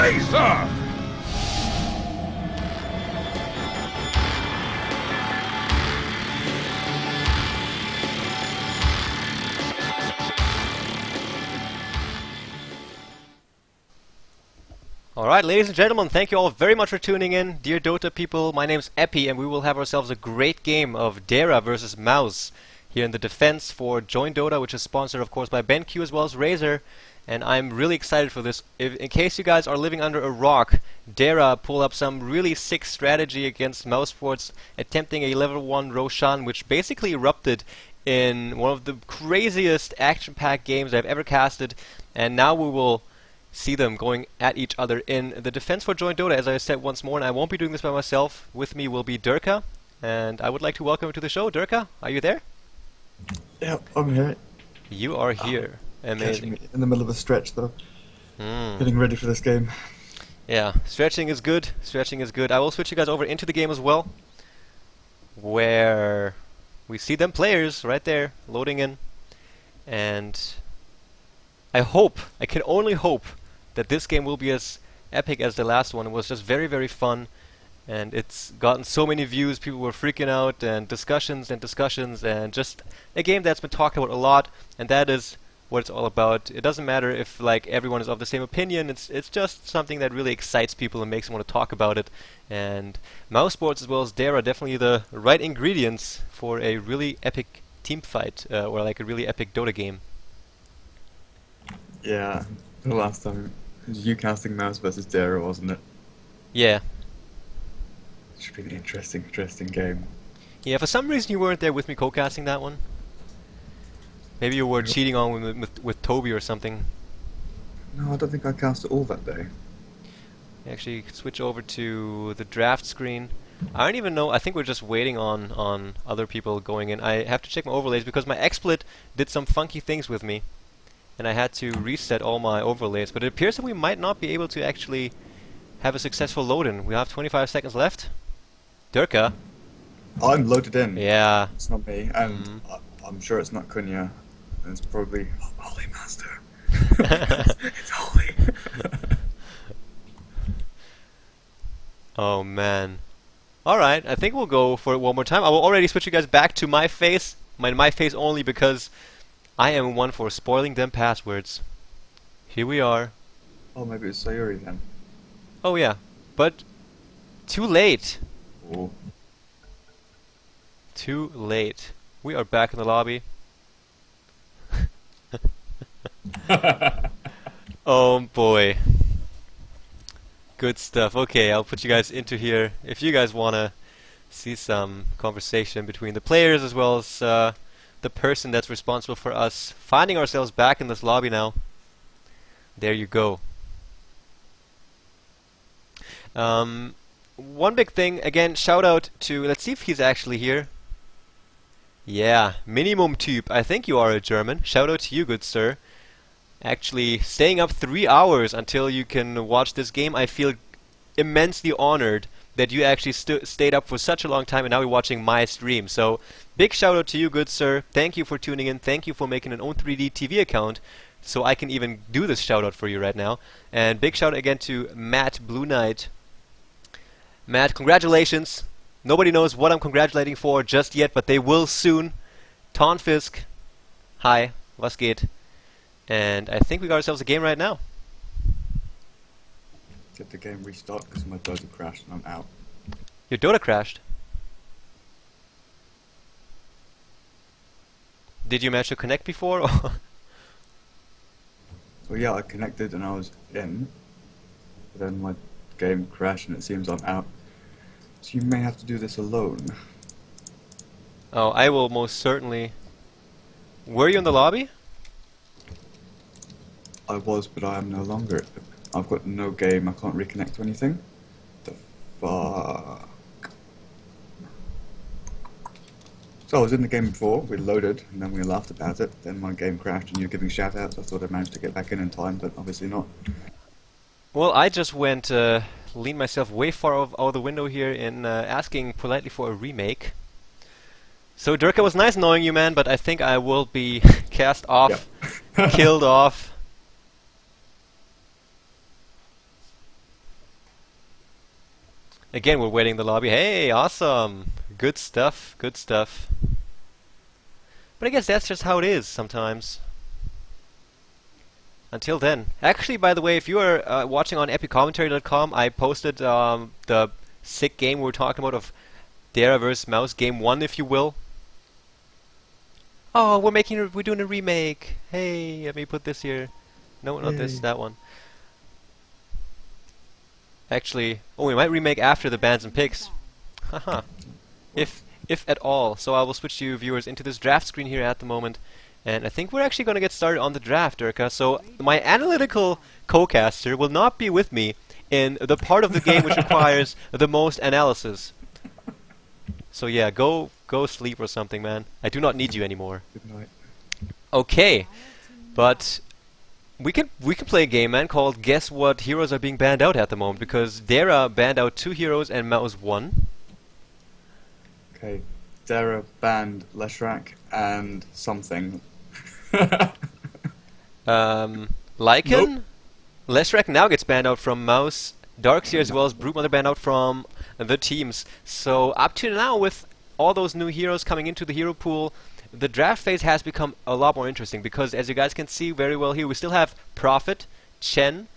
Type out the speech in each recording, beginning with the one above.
say, sir! Alright, ladies and gentlemen, thank you all very much for tuning in. Dear Dota people, my name's Epi, and we will have ourselves a great game of Dara versus Mouz here in the defense for JoinDOTA, which is sponsored, of course, by BenQ as well as Razer. And I'm really excited for this. In case you guys are living under a rock, Dara pulled up some really sick strategy against Mousesports, attempting a level 1 Roshan, which basically erupted in one of the craziest action-packed games I've ever casted. And now we will see them going at each other in the defense for JoinDOTA, as I said once more, and I won't be doing this by myself. With me will be Durka, and I would like to welcome you to the show. Durka, are you there? Yeah, I'm here. You are here. Amazing. In the middle of a stretch, though. Getting ready for this game. Yeah, stretching is good. Stretching is good. I will switch you guys over into the game as well, where we see them players right there loading in, and I can only hope that this game will be as epic as the last one. It was just very, very fun, and it's gotten so many views. People were freaking out, and discussions, and just a game that's been talked about a lot, and that is what it's all about. It doesn't matter if like everyone is of the same opinion. It's just something that really excites people and makes them want to talk about it. And Mousesports as well as Dara are definitely the right ingredients for a really epic team fight, or like a really epic Dota game. Yeah, the last time it was you casting Mouse versus Dara, wasn't it? Yeah. It should be an interesting game. Yeah, for some reason you weren't there with me co-casting that one. Maybe you were cheating on with Toby or something. No, I don't think I cast it all that day. Actually, switch over to the draft screen. I don't even know. I think we're just waiting on other people going in. I have to check my overlays because my XSplit did some funky things with me, and I had to reset all my overlays. But it appears that we might not be able to actually have a successful load-in. We have 25 seconds left. Durka. I'm loaded in. Yeah. It's not me, and I'm sure it's not Kunya. It's probably Holy Master. It's Holy. Oh man. Alright, I think we'll go for it one more time. I will already switch you guys back to my face. My face only, because I am one for spoiling them passwords. Here we are. Oh, maybe it's Sayuri then. Oh yeah, but too late. Oh. Too late. We are back in the lobby. Oh boy. Good stuff. Okay, I'll put you guys into here if you guys want to see some conversation between the players as well as the person that's responsible for us finding ourselves back in this lobby now. There you go. One big thing, again, shout out to, let's see if he's actually here. Yeah, Minimum Typ, I think you are a German. Shout out to you, good sir. Actually, staying up 3 hours until you can watch this game, I feel immensely honored that you actually stayed up for such a long time and now you're watching my stream. So, big shout out to you, good sir. Thank you for tuning in. Thank you for making an own 3D TV account so I can even do this shout out for you right now. And big shout out again to Matt Blue Knight. Matt, congratulations. Nobody knows what I'm congratulating for just yet, but they will soon. Tonfisk, hi, was geht? And I think we got ourselves a game right now. Get the game restart because my Dota crashed and I'm out. Your Dota crashed. Did you manage to connect before? Well, yeah, I connected and I was in, but then my game crashed and it seems I'm out. So you may have to do this alone. Oh, I will most certainly. Were you in the lobby? I was, but I am no longer. I've got no game, I can't reconnect to anything. The fuck? So I was in the game before, we loaded, and then we laughed about it, then my game crashed and you were giving shoutouts. I thought I managed to get back in time, but obviously not. Well, I just went, leaned myself way far out of the window here in asking politely for a remake. So Durka, was nice knowing you, man, but I think I will be cast off, Yep. killed off. Again, we're waiting in the lobby. Hey, awesome! Good stuff, good stuff. But I guess that's just how it is sometimes. Until then. Actually, by the way, if you are watching on epicommentary.com, I posted the sick game we were talking about of Dara vs. Mouz, game 1, if you will. Oh, we're doing a remake. Hey, let me put this here. No, not this, that one. Actually, oh, we might remake after the bans and picks. Haha. If at all. So I will switch you viewers into this draft screen here at the moment. And I think we're actually going to get started on the draft, Urka. So my analytical co-caster will not be with me in the part of the game which requires the most analysis. So yeah, go sleep or something, man. I do not need you anymore. Good night. Okay, but we can play a game, man, called Guess What Heroes Are Being Banned Out at the moment, because Dara banned out 2 heroes and Mouz 1. Okay, Dara banned Leshrac and something. Lycan? Nope. Leshrac now gets banned out from Mouse, Darkseer as well as Broodmother banned out from the teams. So up to now, with all those new heroes coming into the hero pool, the draft phase has become a lot more interesting, because as you guys can see very well here, we still have Prophet, Chen,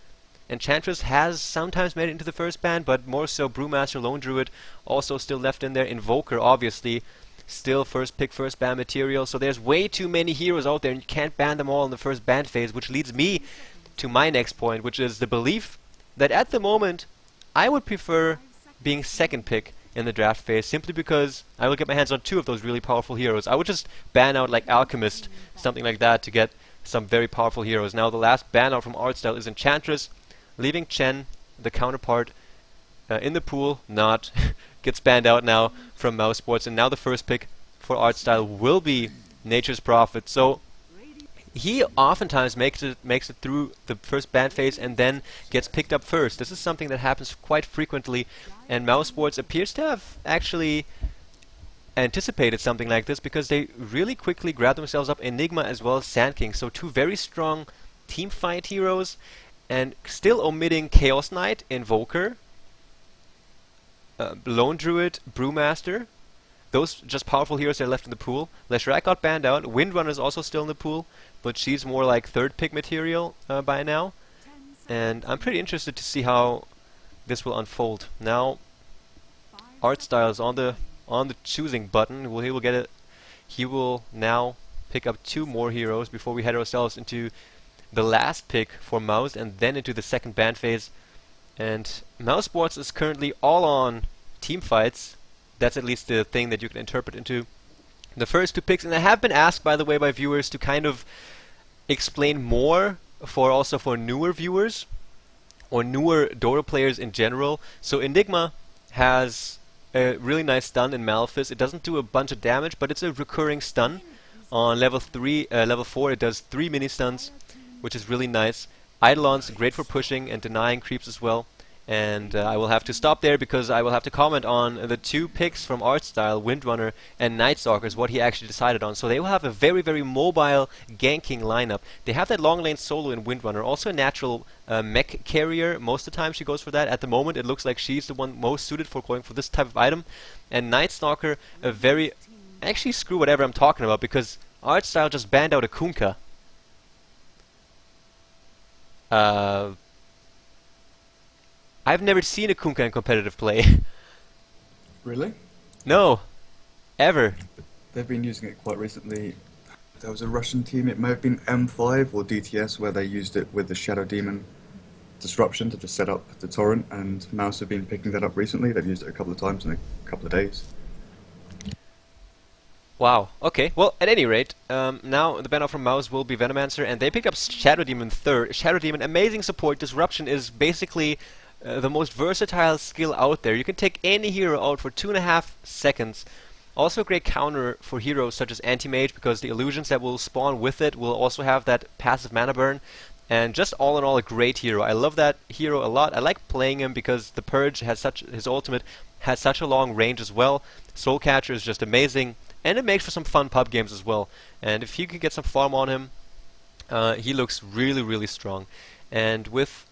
Enchantress has sometimes made it into the first ban, but more so Brewmaster, Lone Druid also still left in there. Invoker, obviously, still first pick, first ban material. So there's way too many heroes out there, and you can't ban them all in the first ban phase, which leads me to my next point, which is the belief that at the moment I would prefer being second pick in the draft phase, simply because I will get my hands on 2 of those really powerful heroes. I would just ban out like Alchemist, something like that, to get some very powerful heroes. Now the last ban out from Artstyle is Enchantress, leaving Chen, the counterpart, in the pool, not gets banned out now from Mouse Sports, and now the first pick for Artstyle will be Nature's Prophet. So he oftentimes makes it through the first ban phase and then gets picked up first. This is something that happens quite frequently, and Mouse Sports appears to have actually anticipated something like this, because they really quickly grabbed themselves up Enigma as well as Sand King. So 2 very strong team fight heroes, and still omitting Chaos Knight, Invoker, Lone Druid, Brewmaster. Those just powerful heroes that are left in the pool. Leshrac got banned out. Windrunner is also still in the pool, but she's more like third pick material by now. And I'm pretty interested to see how this will unfold. Now, Artstyle is on the choosing button. He will now pick up 2 more heroes before we head ourselves into the last pick for Mouse, and then into the second ban phase. And Mouse Sports is currently all on team fights. That's at least the thing that you can interpret into the first 2 picks. And I have been asked, by the way, by viewers to kind of explain more also for newer viewers or newer Dota players in general. So Enigma has a really nice stun in Malefice. It doesn't do a bunch of damage, but it's a recurring stun. On level 4 it does 3 mini stuns, which is really nice. Eidolon's great for pushing and denying creeps as well. And I will have to stop there, because I will have to comment on the 2 picks from Artstyle, Windrunner and Nightstalkers, what he actually decided on. So they will have a very, very mobile ganking lineup. They have that long lane solo in Windrunner, also a natural mech carrier. Most of the time she goes for that. At the moment it looks like she's the one most suited for going for this type of item. And Nightstalker, a very... Actually, screw whatever I'm talking about, because Artstyle just banned out a Kunkka. I've never seen a Kunkka in competitive play. Really? No. Ever. They've been using it quite recently. There was a Russian team, it may have been M5 or DTS, where they used it with the Shadow Demon disruption to just set up the torrent, and Mouse have been picking that up recently. They've used it a couple of times in a couple of days. Wow, okay. Well, at any rate, now the banner from Mouse will be Venomancer, and they picked up Shadow Demon third. Shadow Demon, amazing support. Disruption is basically the most versatile skill out there. You can take any hero out for 2.5 seconds. Also a great counter for heroes such as Anti-Mage, because the illusions that will spawn with it will also have that passive mana burn. And just all in all, a great hero. I love that hero a lot. I like playing him because the Purge has his ultimate has such a long range as well. Soul Catcher is just amazing, and it makes for some fun pub games as well. And if you can get some farm on him, he looks really, really strong. And with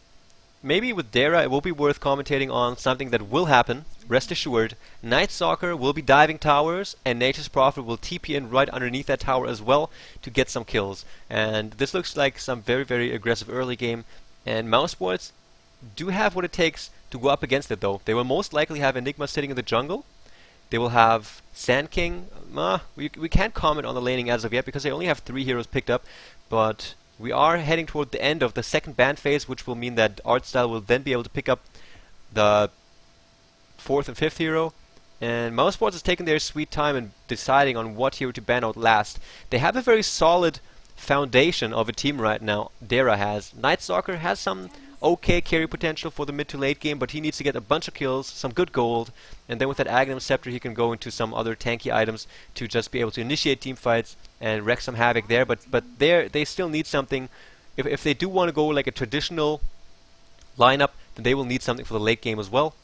maybe with Dara it will be worth commentating on something that will happen. Rest assured, Night Stalker will be diving towers, and Nature's Prophet will TP in right underneath that tower as well to get some kills. And this looks like some very, very aggressive early game. And Mousesports do have what it takes to go up against it, though. They will most likely have Enigma sitting in the jungle. They will have Sand King. We can't comment on the laning as of yet because they only have 3 heroes picked up. But we are heading toward the end of the second ban phase, which will mean that Artstyle will then be able to pick up the 4th and 5th hero. And Mousesports has taken their sweet time in deciding on what hero to ban out last. They have a very solid foundation of a team right now. Dara has. Night Stalker has some okay carry potential for the mid to late game, but he needs to get a bunch of kills, some good gold, and then with that Aghanim Scepter he can go into some other tanky items to just be able to initiate team fights and wreak some havoc there. But they still need something. If they do want to go like a traditional lineup, then they will need something for the late game as well.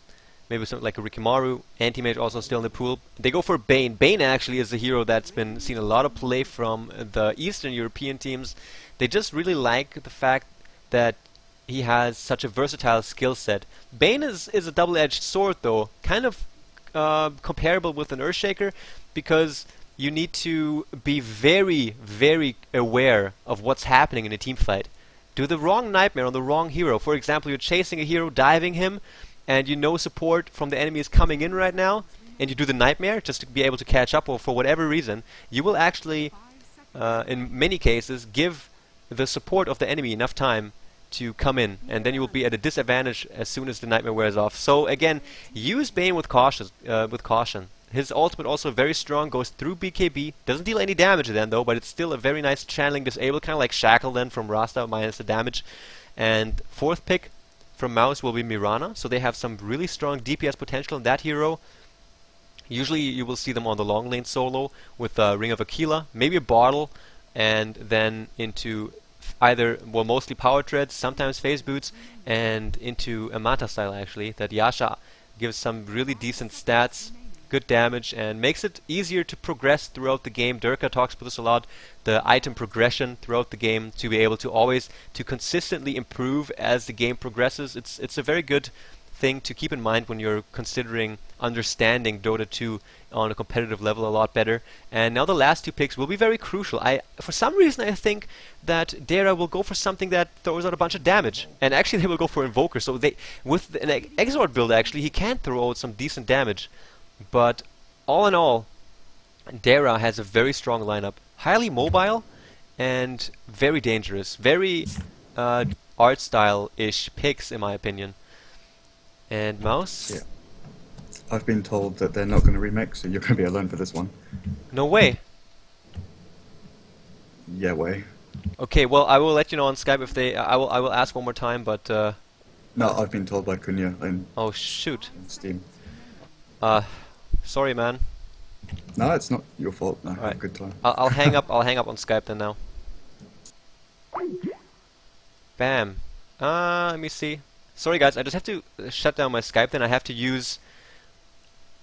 Maybe something like a Rikimaru. Anti-Mage also still in the pool. They go for Bane. Bane actually is a hero that's been seen a lot of play from the Eastern European teams. They just really like the fact that he has such a versatile skill set. Bane is a double-edged sword though, kind of comparable with an Earthshaker, because you need to be very, very aware of what's happening in a team fight. Do the wrong Nightmare on the wrong hero. For example, you're chasing a hero, diving him, and you know support from the enemy is coming in right now, and you do the Nightmare just to be able to catch up, or for whatever reason, you will actually, in many cases, give the support of the enemy enough time to come in, and then you will be at a disadvantage as soon as the Nightmare wears off. So again, use Bane with caution. His ultimate also very strong, goes through BKB, doesn't deal any damage then though, but it's still a very nice channeling disable, kind of like Shackle then from Rasta minus the damage. And 4th pick from Mouz will be Mirana, so they have some really strong DPS potential in that hero. Usually you will see them on the long lane solo with Ring of Aquila, maybe a bottle, and then into either, well, mostly power treads, sometimes phase boots, and into a Mata style actually, that Yasha gives some really decent stats, good damage, and makes it easier to progress throughout the game. Durka talks about this a lot, the item progression throughout the game, to be able to always, to consistently improve as the game progresses. It's a very good thing to keep in mind when you're considering understanding Dota 2 on a competitive level a lot better. And now the last 2 picks will be very crucial. For some reason I think that Dara will go for something that throws out a bunch of damage, and actually they will go for Invoker. So they, with an Exort build actually, he can throw out some decent damage. But all in all, Dara has a very strong lineup, highly mobile and very dangerous, very art style-ish picks in my opinion. And Mouz? Yeah. I've been told that they're not going to remake, so you're going to be alone for this one. No way. Yeah, way. Okay, well I will let you know on Skype if they. I will ask one more time, but. No, I've been told by Kunya in Oh shoot. Steam. Sorry, man. No, it's not your fault. No, have a Alright. good time. I'll hang up. I'll hang up on Skype then now. Bam. Let me see. Sorry guys, I just have to shut down my Skype. Then I have to use.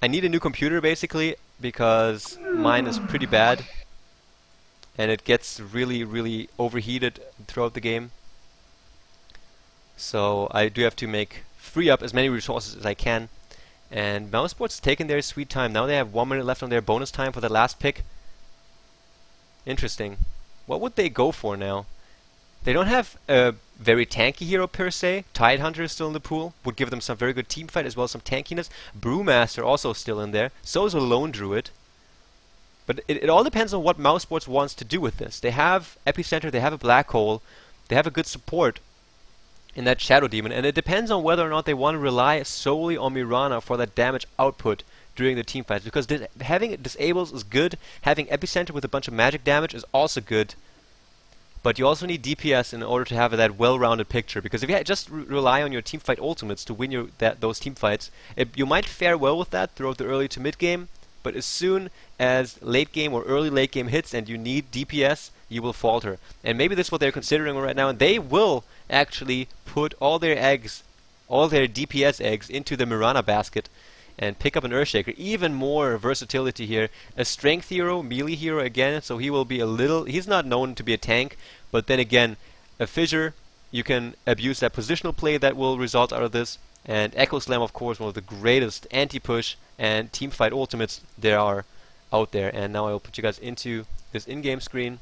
I need a new computer basically because mine is pretty bad, and it gets really, really overheated throughout the game. So I do have to free up as many resources as I can. And Mousesports taking their sweet time. Now they have 1 minute left on their bonus time for the last pick. Interesting. What would they go for now? They don't have a very tanky hero per se. Tidehunter is still in the pool. Would give them some very good team fight as well as some tankiness. Brewmaster also still in there. So is a Lone Druid. But it all depends on what Mousesports wants to do with this. They have Epicenter, they have a Black Hole, they have a good support in that Shadow Demon, and it depends on whether or not they want to rely solely on Mirana for that damage output during the team fights, because having it disables is good, having Epicenter with a bunch of magic damage is also good, but you also need DPS in order to have that well-rounded picture, because if you just rely on your team fight ultimates to win those team fights, you might fare well with that throughout the early to mid game, but as soon as late game or early late game hits and you need DPS, you will falter. And maybe that's what they're considering right now, and they will actually put all their eggs, all their DPS eggs, into the Mirana basket and pick up an Earthshaker. Even more versatility here. A strength hero, melee hero again, so he will be a little, he's not known to be a tank, but then again, a fissure, you can abuse that positional play that will result out of this. And Echo Slam, of course, one of the greatest anti-push and team fight ultimates there are out there. And now I will put you guys into this in-game screen.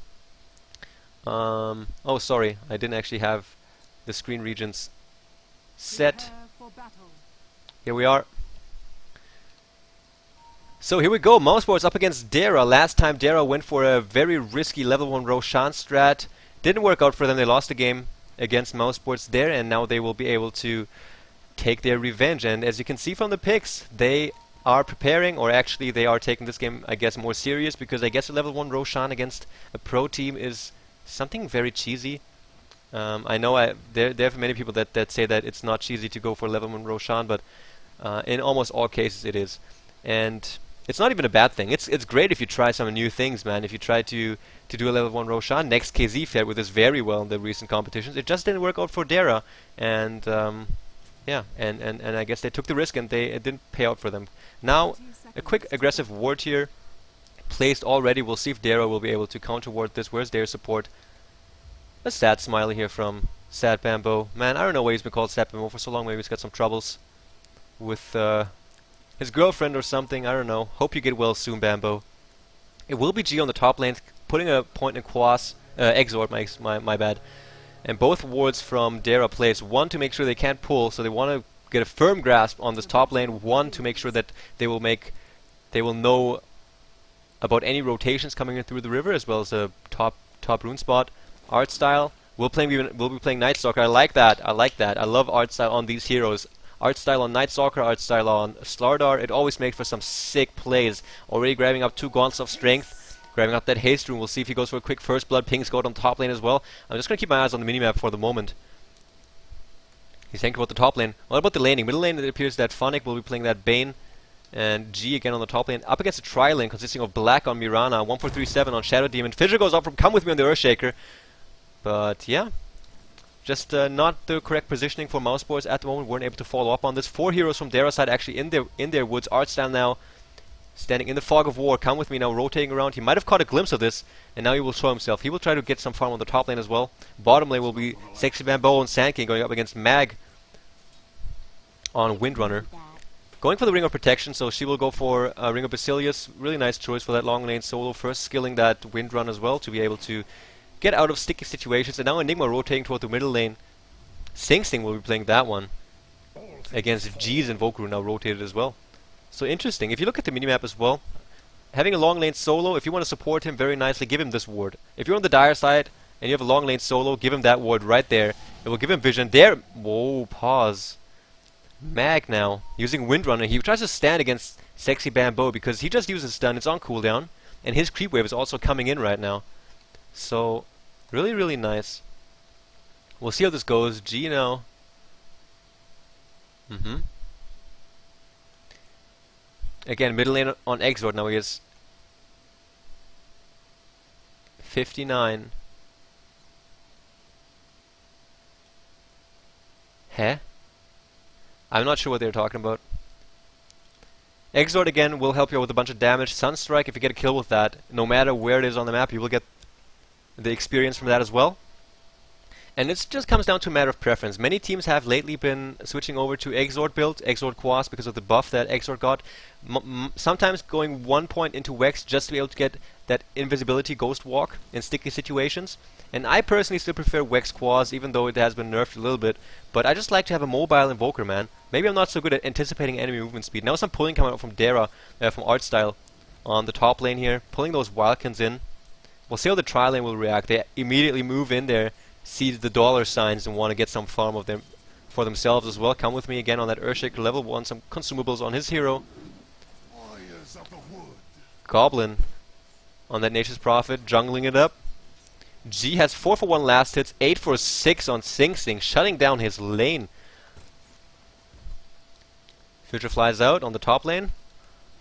Oh, sorry, I didn't actually have the screen regions set. Here we are. So here we go, Mouzsports up against Dara. Last time Dara went for a very risky level 1 Roshan strat. Didn't work out for them, they lost the game against Mouzsports there, and now they will be able to take their revenge. And as you can see from the picks, they are preparing, or actually they are taking this game, I guess, more serious, because I guess a level 1 Roshan against a pro team is something very cheesy. I know there are many people that say that it's not cheesy to go for level 1 Roshan, but in almost all cases it is. And it's not even a bad thing. It's great if you try some new things, man. If you try to do a level 1 Roshan, next KZ fared with this very well in the recent competitions. It just didn't work out for Dara, and yeah, and I guess they took the risk and it didn't pay out for them. Now, a quick aggressive ward here placed already. We'll see if Dara will be able to counter ward this. Where's their support? A sad smiley here from Sad Bamboo. Man, I don't know why he's been called Sad Bamboo for so long. Maybe he's got some troubles with his girlfriend or something, I don't know. Hope you get well soon, Bambo. It will be G on the top lane, putting a point in Quas, Exort, my bad. And both wards from Dara place, one to make sure they can't pull, so they want to get a firm grasp on this top lane, one to make sure that they will know about any rotations coming in through the river, as well as a top rune spot. Art style, we'll be playing Night Stalker. I like that. I love art style on these heroes. Art style on Night Stalker, art style on Slardar, it always makes for some sick plays. Already grabbing up 2 Gaunts of Strength, grabbing up that Haste Rune. We'll see if he goes for a quick First Blood. Ping's Goat on top lane as well. I'm just going to keep my eyes on the minimap for the moment. He's thinking about the top lane. What about the laning? Middle lane, it appears that Phonic will be playing that Bane. And G again on the top lane. Up against a tri-lane consisting of Black on Mirana, 1437 on Shadow Demon. Fissure goes up from Come With Me on the Earthshaker. But yeah. Just not the correct positioning for Mouzsports at the moment. Weren't able to follow up on this. 4 heroes from Dara side actually in their woods. Artstyle now standing in the fog of war. Come With Me now rotating around. He might have caught a glimpse of this, and now he will show himself. He will try to get some farm on the top lane as well. Bottom lane will be Sexy Bamboo and Sandking going up against Mag on Windrunner. Going for the Ring of Protection, so she will go for Ring of Basilius. Really nice choice for that long lane solo. First skilling that Windrun as well to be able to get out of sticky situations. And now Enigma rotating toward the middle lane. Sing Sing will be playing that one against G's Invoker, now rotated as well. So interesting. If you look at the minimap as well, having a long lane solo, if you want to support him very nicely, give him this ward. If you're on the Dire side and you have a long lane solo, give him that ward right there. It will give him vision. There. Whoa, pause. Mag now using Windrunner. He tries to stand against Sexy Bamboo because he just uses stun. It's on cooldown, and his creep wave is also coming in right now. So really nice. We'll see how this goes. G now. Again, middle lane on Exort. Now he has 59. Huh? I'm not sure what they're talking about. Exort again will help you with a bunch of damage. Sunstrike, if you get a kill with that, no matter where it is on the map, you will get the experience from that as well. And it just comes down to a matter of preference. Many teams have lately been switching over to Exort build, Exort Quas, because of the buff that Exort got. Sometimes going 1 point into Wex just to be able to get that invisibility ghost walk in sticky situations. And I personally still prefer Wex Quas, even though it has been nerfed a little bit. But I just like to have a mobile Invoker, man. Maybe I'm not so good at anticipating enemy movement speed. Now some pulling coming out from Dara, from Artstyle on the top lane here, pulling those Wildkins in. We'll see how the tri lane will react. They immediately move in there, see the dollar signs, and want to get some farm of them for themselves as well. Come With Me again on that Earthshaker level 1, some consumables on his hero. Goblin on that Nature's Prophet, jungling it up. G has 4 for 1 last hits, 8 for 6 on Sing Sing, shutting down his lane. Future flies out on the top lane.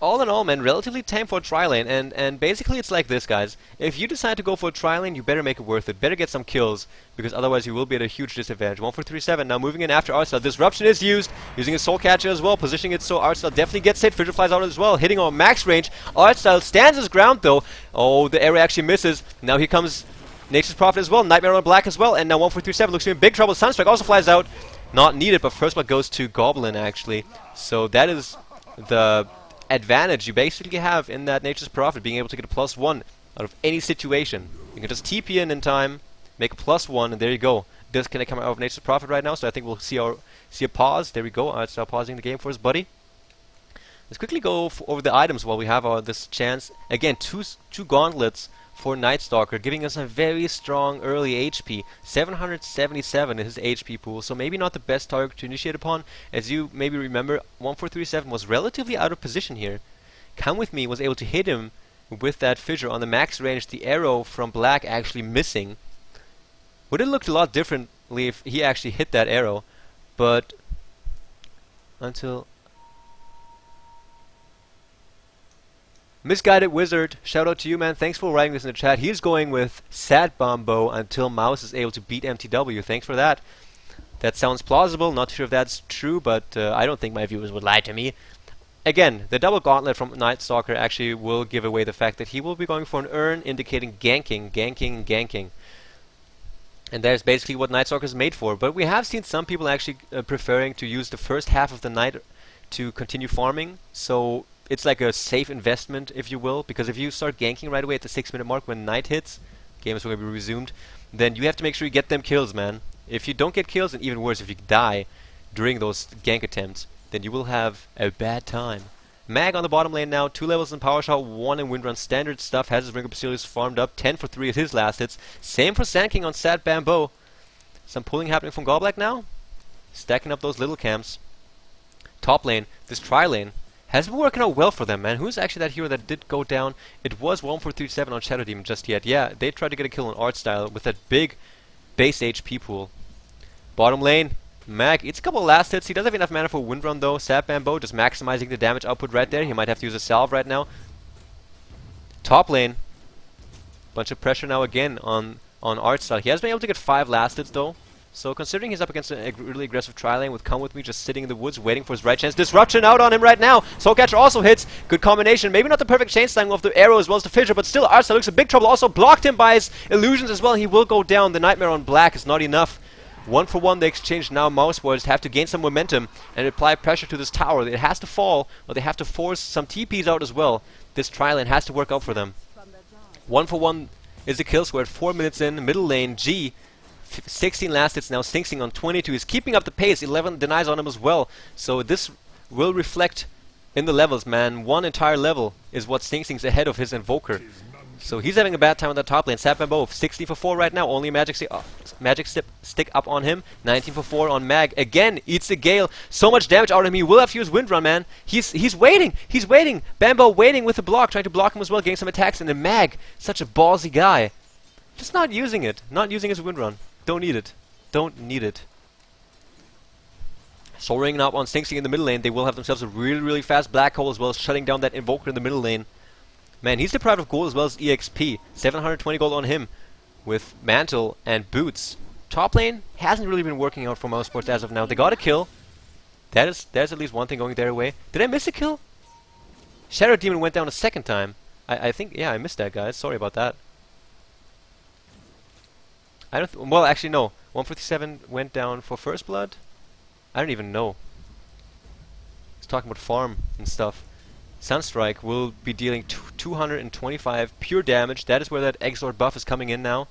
All in all, man, relatively tame for a tri-lane, and basically it's like this, guys. If you decide to go for a tri-lane, you better make it worth it. Better get some kills, because otherwise you will be at a huge disadvantage. 1-4-3-7, now moving in after Artstyle. Disruption is used, using a Soul Catcher as well, positioning it so Artstyle definitely gets hit. Fidget flies out as well, hitting on max range. Artstyle stands his ground, though. Oh, the arrow actually misses. Now here comes Nature's Prophet as well. Nightmare on Black as well. And now 1437 looks to be in big trouble. Sunstrike also flies out. Not needed, but first blood goes to Goblin, actually. So that is the advantage you basically have in that Nature's Prophet, being able to get a +1 out of any situation. You can just TP in time, make a +1, and there you go. This can come out of Nature's Prophet right now, so I think we'll see a pause. There we go. Alright, start pausing the game for his buddy. Let's quickly go over the items while we have this chance. Again, two gauntlets for Night Stalker, giving us a very strong early HP. 777 is his HP pool, so maybe not the best target to initiate upon. As you maybe remember, 1437 was relatively out of position here. Come With Me was able to hit him with that fissure on the max range, the arrow from Black actually missing. Would have looked a lot differently if he actually hit that arrow, but until... Misguided Wizard, shout out to you, man. Thanks for writing this in the chat. He's going with Sad Bombo until Mouz is able to beat MTW. Thanks for that. That sounds plausible. Not sure if that's true, but I don't think my viewers would lie to me. Again, the double gauntlet from Night Stalker actually will give away the fact that he will be going for an urn indicating ganking. And that is basically what Night Stalker is made for. But we have seen some people actually preferring to use the first half of the night to continue farming. So it's like a safe investment, if you will, because if you start ganking right away at the 6-minute mark when night hits, game is going to be resumed, then you have to make sure you get them kills, man. If you don't get kills, and even worse, if you die during those gank attempts, then you will have a bad time. Mag on the bottom lane now, 2 levels in Power Shot, 1 in Windrun. Standard stuff, has his Ring of Basilius farmed up, 10 for 3 at his last hits. Same for Sand King on Sad Bamboo. Some pulling happening from Goblak now. Stacking up those little camps. Top lane, this tri-lane, has been working out well for them, man. Who's actually that hero that did go down? It was 1437 on Shadow Demon just yet. Yeah, they tried to get a kill on Art Style with that big base HP pool. Bottom lane, Mag eats a couple of last hits. He doesn't have enough mana for Windrun though. Sap Bamboo just maximizing the damage output right there. He might have to use a salve right now. Top lane, bunch of pressure now again on Art Style. He has been able to get 5 last hits though. So considering he's up against a really aggressive tri-lane with Come With Me just sitting in the woods waiting for his right chance. Disruption out on him right now. Soul Catcher also hits. Good combination. Maybe not the perfect chain slang of the arrow as well as the fissure, but still Arsa looks in big trouble. Also blocked him by his illusions as well. He will go down. The Nightmare on Black is not enough. 1 for 1 they exchange now. Mouse Boys have to gain some momentum and apply pressure to this tower. It has to fall, or they have to force some TPs out as well. This tri-lane has to work out for them. 1 for 1 is the kill square. 4 minutes in. Middle lane, G. 16 last hits now, Sing Sing on 22. He's keeping up the pace. 11 denies on him as well. So this will reflect in the levels, man. 1 entire level is what Sing Sing's ahead of his Invoker. So he's having a bad time on that top lane. Sap and both 60 for 4 right now. Only magic stick up on him. 19 for 4 on Mag. Again, eats the Gale. So much damage out of him. He will have to use Windrun, man. He's waiting. He's waiting. Bambo waiting with the block, trying to block him as well, getting some attacks. And then Mag, such a ballsy guy, just not using it. Not using his Windrun. Don't need it. Don't need it. Soul Ring up on Sing Sing in the middle lane. They will have themselves a really fast black hole as well as shutting down that Invoker in the middle lane. Man, he's deprived of gold as well as EXP. 720 gold on him with Mantle and Boots. Top lane hasn't really been working out for Mouse Sports as of now. They got a kill. There's at least one thing going their way. Did I miss a kill? Shadow Demon went down a second time. I think, yeah, I missed that, guys. Sorry about that. I don't. Well, actually, no. 157 went down for First Blood. I don't even know. He's talking about farm and stuff. Sunstrike will be dealing 225 pure damage. That is where that Exort buff is coming in now,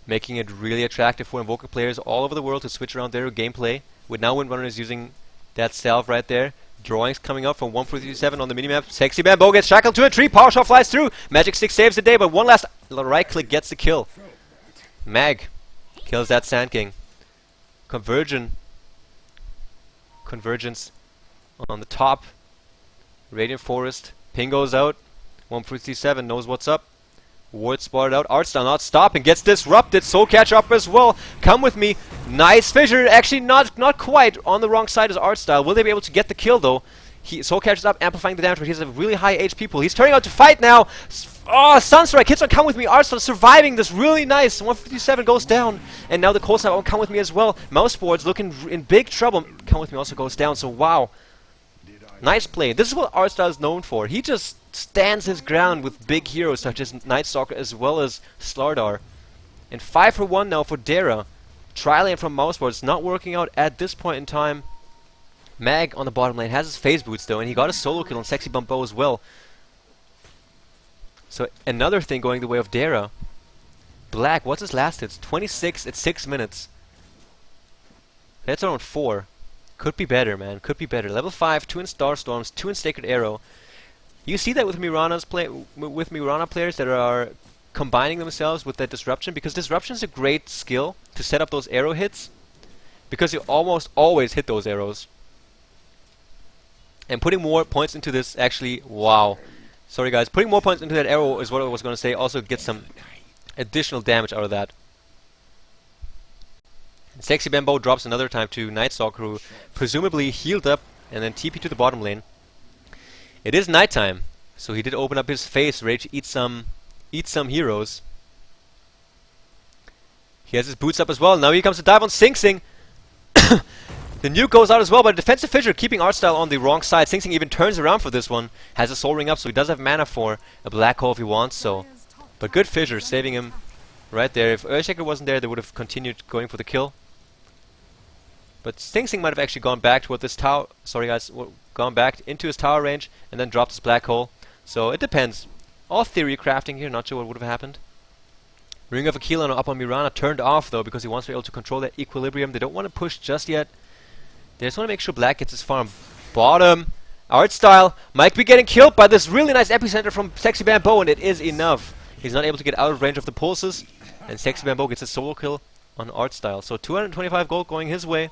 making it really attractive for Invoker players all over the world to switch around their gameplay. With now Windrunner is using that salve right there. Drawings coming up from 147 on the minimap. Sexy Bamboo gets shackled to a tree. Power Shot flies through. Magic Stick saves the day, but one last right click gets the kill. Mag kills that Sand King. Convergence on the top. Radiant Forest. Ping goes out. 157 knows what's up. Ward spotted out. Artstyle not stopping. Gets disrupted. Soul Catch up as well. Come with me. Nice fissure. Actually not quite on the wrong side as Artstyle. Will they be able to get the kill though? Soul Catch is up, amplifying the damage, but he has a really high HP pool. He's turning out to fight now. Oh, Sunstrike hits on Come With Me. Artstyle surviving this really nice. 157 goes down. And now the cold snap on Come With Me as well. Mouse Boards looking in big trouble. Come With Me also goes down, so wow. Nice play. This is what Artstyle is known for. He just stands his ground with big heroes such as Night Stalker as well as Slardar. And 5 for 1 now for Dara. Tri-lane from Mouz, it's not working out at this point in time. Mag on the bottom lane has his phase boots though, and he got a solo kill on Sexy Bumbo as well. So another thing going the way of Dara. Black, what's his last hits? 26 at 6 minutes. That's around 4. Could be better, man. Could be better. Level 5, 2 in Star Storms, 2 in Sacred Arrow. You see that with Mirana players that are combining themselves with that disruption, because disruption is a great skill to set up those arrow hits, because you almost always hit those arrows. And putting more points into this, actually, wow. Sorry guys, putting more points into that arrow is what I was going to say, also get some additional damage out of that. Sexy Bambo drops another time to Night Stalker, who presumably healed up and then TP to the bottom lane. It is nighttime, so he did open up his face, ready to eat some heroes. He has his boots up as well. Now here comes the dive on Sing Sing. The nuke goes out as well, but a defensive fissure keeping Artstyle on the wrong side. Sing Sing even turns around for this one. Has a soul ring up, so he does have mana for a black hole if he wants so. But good fissure, saving him right there. If Earthshaker wasn't there, they would have continued going for the kill. But Sing Sing might have actually gone back toward this tower. Sorry guys, gone back into his tower range and then dropped his black hole. So it depends. All theory crafting here, not sure what would have happened. Ring of Aquila up on Mirana, turned off though because he wants to be able to control that equilibrium. They don't want to push just yet. They just want to make sure Black gets his farm. Bottom. Artstyle might be getting killed by this really nice epicenter from Sexy Bambo, and it is enough. He's not able to get out of range of the pulses, and Sexy Bambo gets a solo kill on Artstyle. So 225 gold going his way,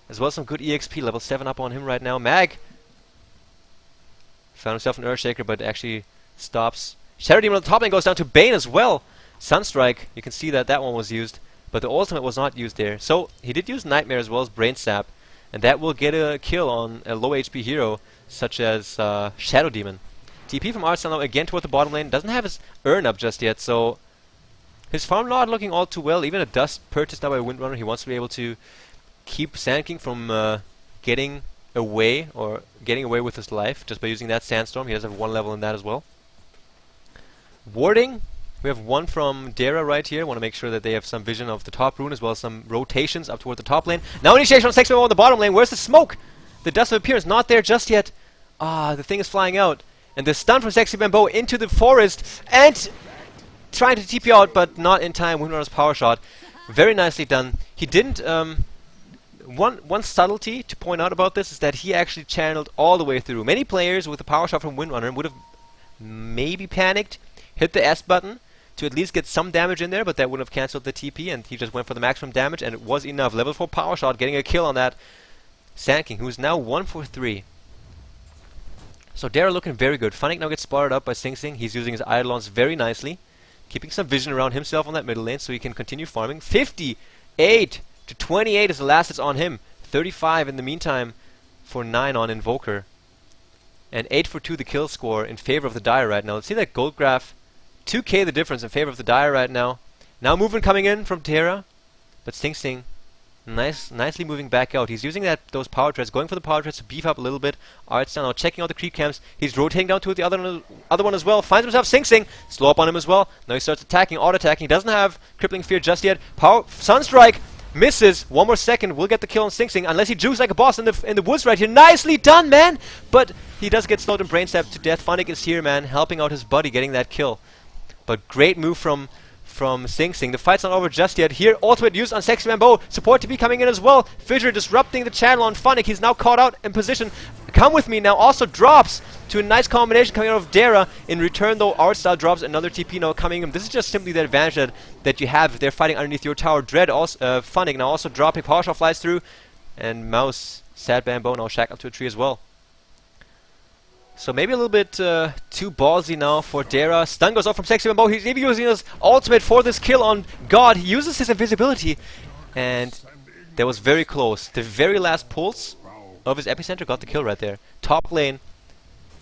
as well as some good EXP. Level 7 up on him right now. Mag found himself an Earthshaker, but actually stops. Shadow Demon on the top lane goes down to Bane as well. Sunstrike, you can see that that one was used, but the ultimate was not used there. So he did use Nightmare as well as Brain Sap, and that will get a kill on a low HP hero such as Shadow Demon. TP from Artstyle now again toward the bottom lane. Doesn't have his urn up just yet, so his farm not looking all too well. Even a dust purchased now by Windrunner. He wants to be able to keep Sand King from getting away with his life just by using that Sandstorm. He does have 1 level in that as well. Warding, we have 1 from Dara right here. Want to make sure that they have some vision of the top rune as well as some rotations up toward the top lane. Now initiation on Sexy Bambo on the bottom lane. Where's the smoke? The dust of appearance not there just yet. Ah, the thing is flying out. And the stun from Sexy Bambo into the forest and trying to TP out, but not in time. Windrunner's power shot. Very nicely done. He didn't... One subtlety to point out about this is that he actually channeled all the way through. Many players with a power shot from Windrunner would have maybe panicked, hit the S button to at least get some damage in there, but that would have cancelled the TP, and he just went for the maximum damage, and it was enough. Level 4 power shot, getting a kill on that Sand King, who is now 1 for 3. So Dara looking very good. Funnick now gets spotted up by Sing Sing. He's using his Eidolons very nicely, keeping some vision around himself on that middle lane so he can continue farming. 58 to 28 is the last hits on him. 35 in the meantime for 9 on Invoker. And 8 for 2 the kill score in favor of the Dire right now. Let's see that gold graph. 2k the difference in favor of the Dire right now. Now movement coming in from Terra, but Sing Sing nicely moving back out. He's using those power treads, going for the power treads to beef up a little bit. Artstyle now checking out the creep camps. He's rotating down to the other one as well. Finds himself Sing Sing. Slow up on him as well. Now he starts attacking, auto-attacking. He doesn't have Crippling Fear just yet. Sunstrike misses. 1 more second. We'll get the kill on Sing Sing unless he juices like a boss in the woods right here. Nicely done, man! But he does get slowed and brain stabbed to death. Funnick is here, man, helping out his buddy, getting that kill. But great move from Sing Sing. The fight's not over just yet. Here, ultimate used on Sexy Bambo. Support TP coming in as well. Fissure disrupting the channel on Funnick. He's now caught out in position. Come with me now. Also drops to a nice combination coming out of Dara. In return, though, Artstyle drops another TP now coming in. This is just simply the advantage that you have if they're fighting underneath your tower. Dread also, Funnick now also dropping. Power shot flies through. And Mouz, Sad Bambo now shackled to a tree as well. So maybe a little bit too ballsy now for Dara. Stun goes off from Sexy Bambo. He's even using his ultimate for this kill on God. He uses his invisibility, and that was very close. The very last pulse of his epicenter got the kill right there. Top lane,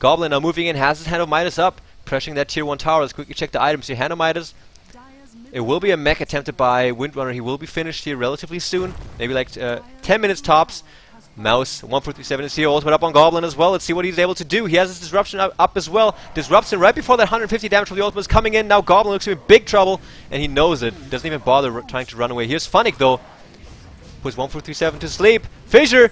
Goblin now moving in, has his Hand of Midas up, pressuring that tier 1 tower. Let's quickly check the items here. Hand of Midas. It will be a mech attempted by Windrunner. He will be finished here relatively soon, maybe like 10 minutes tops. Mouz 1437 is here, ultimate up on Goblin as well. Let's see what he's able to do. He has his disruption up as well. Disrupts him right before that 150 damage from the ultimate is coming in. Now Goblin looks in big trouble, and he knows it. Doesn't even bother trying to run away. Here's Funnick though. Puts 1437 to sleep. Fissure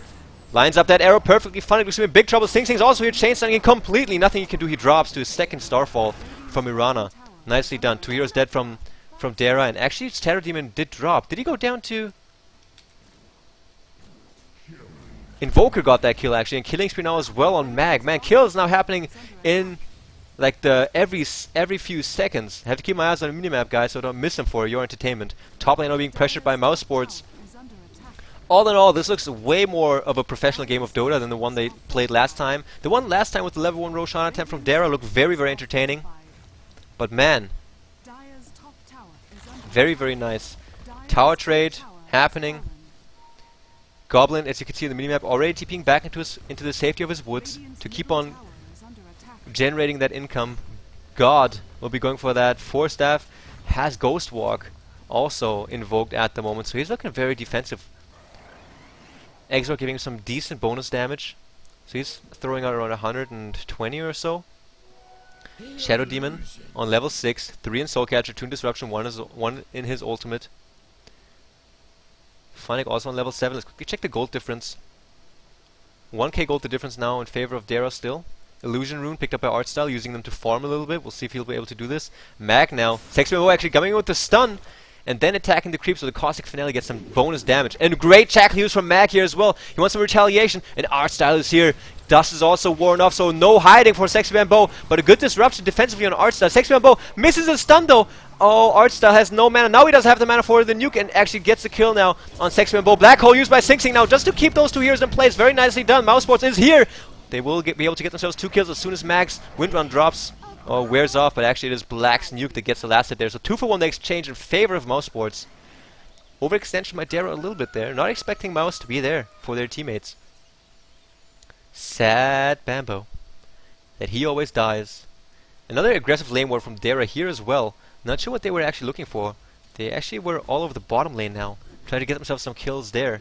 lines up that arrow perfectly. Funnick looks in big trouble. Sing Sing's also here, chainstunning him completely. Nothing he can do. He drops to his second Starfall from Mirana. Nicely done. 2 heroes dead from Dara, and actually Terror Demon did drop. Did he go down to... Invoker got that kill actually, and killing spree now as well on Mag. Man, kills now happening in like every few seconds. I have to keep my eyes on the minimap, guys, so don't miss them for your entertainment. Top lane now being pressured by Mouse Sports. All in all, this looks way more of a professional game of Dota than the one they played last time. The one last time with the level 1 Roshan attempt from Dara looked very, very entertaining. But man, very, very nice. Tower trade happening. Goblin, as you can see in the minimap, already TPing back into the safety of his woods to keep on generating that income. God will be going for that 4-staff. Has Ghost Walk also invoked at the moment, so he's looking very defensive. Exor giving him some decent bonus damage, so he's throwing out around 120 or so. Shadow Demon on level 6, 3 in Soul Catcher, 2 in Disruption, 1 in his ultimate. Funnick also on level 7. Let's quickly check the gold difference. 1k gold the difference now in favor of Dara still. Illusion Rune picked up by Artstyle, using them to farm a little bit. We'll see if he'll be able to do this. Mag now. Sexy actually coming in with the stun, and then attacking the creep, so the Caustic Finale gets some bonus damage. And great tackle use from Mag here as well. He wants some retaliation, and Artstyle is here. Dust is also worn off, so no hiding for Sexy Bamboo, but a good disruption defensively on Artstyle. Sexy Bamboo misses a stun though. Oh, Artstyle has no mana. Now he doesn't have the mana for the nuke, and actually gets the kill now on Sexy Bamboo. Black Hole used by Sing Sing now just to keep those 2 heroes in place. Very nicely done. Mouse Sports is here. They will be able to get themselves 2 kills as soon as Mag's Windrun drops or wears off, but actually it is Black's nuke that gets the last hit there. So 2 for 1 they exchange in favor of Mouse Sports. Overextension by Dara a little bit there. Not expecting Mouse to be there for their teammates. Sad Bamboo that he always dies. Another aggressive lane war from Dara here as well. Not sure what they were actually looking for. They actually were all over the bottom lane now, trying to get themselves some kills there.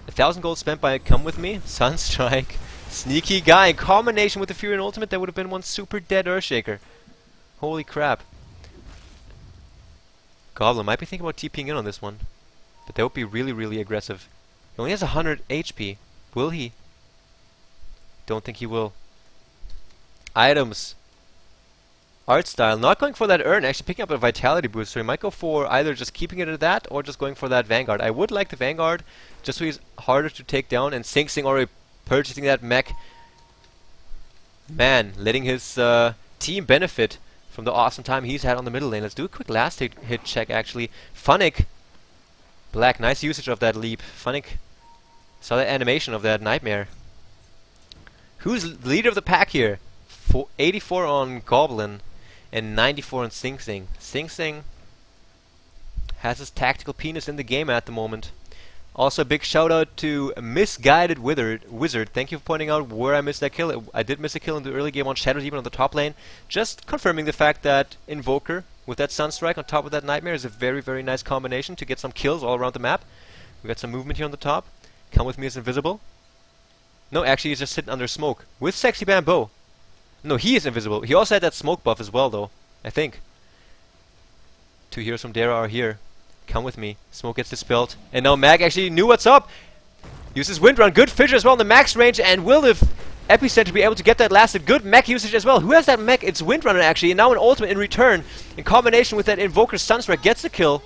1,000 gold spent by Come With Me, Sunstrike. Sneaky guy, in combination with the Fury and Ultimate, that would have been one super dead Earthshaker. Holy crap. Goblin might be thinking about TPing in on this one, but that would be really, really aggressive. He only has 100 HP. Will he? Don't think he will. Items. Artstyle, not going for that urn, actually picking up a vitality boost, so he might go for either just keeping it at that or just going for that Vanguard. I would like the Vanguard, just so he's harder to take down, and Sing Sing already purchasing that mech. Man, letting his team benefit from the awesome time he's had on the middle lane. Let's do a quick last hit check actually. Funnick. Black, nice usage of that leap. Funnick saw that animation of that nightmare. Who's the leader of the pack here? 84 on Goblin and 94 on Sing Sing. Sing Sing has his tactical penis in the game at the moment. Also, a big shout out to Misguided Wizard. Thank you for pointing out where I missed that kill. I did miss a kill in the early game on Shadow Demon on the top lane. Just confirming the fact that Invoker with that Sunstrike on top of that Nightmare is a very, very nice combination to get some kills all around the map. We got some movement here on the top. Come With Me is invisible. No, actually he's just sitting under smoke with Sexy Bamboo. No, he is invisible. He also had that smoke buff as well though, I think. 2 heroes from Dara are here. Come With Me. Smoke gets dispelled. And now Mag actually knew what's up. Uses Windrun. Good fissure as well in the max range. And will the Epicenter be able to get that lasted? Good mech usage as well. Who has that mech? It's Windrunner actually. And now an ultimate in return. In combination with that Invoker Sunstrike gets the kill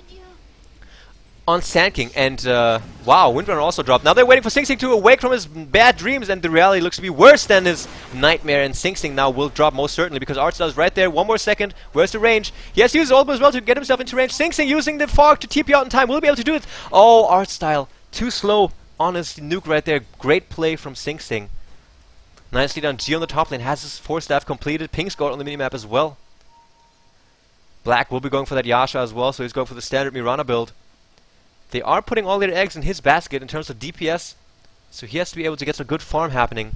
on Sand King. And wow, Windrunner also dropped. Now they're waiting for Sing Sing to awake from his bad dreams. And the reality looks to be worse than his nightmare. And Sing Sing now will drop most certainly because Artstyle is right there. 1 more second. Where's the range? He has to use Ultimate as well to get himself into range. Sing Sing using the fog to TP out in time. Will be able to do it. Oh, Artstyle. Too slow on his nuke right there. Great play from Sing Sing. Nicely done. G on the top lane has his 4-staff completed. Pink scored on the minimap as well. Black will be going for that Yasha as well, so he's going for the standard Mirana build. They are putting all their eggs in his basket in terms of DPS, so he has to be able to get some good farm happening.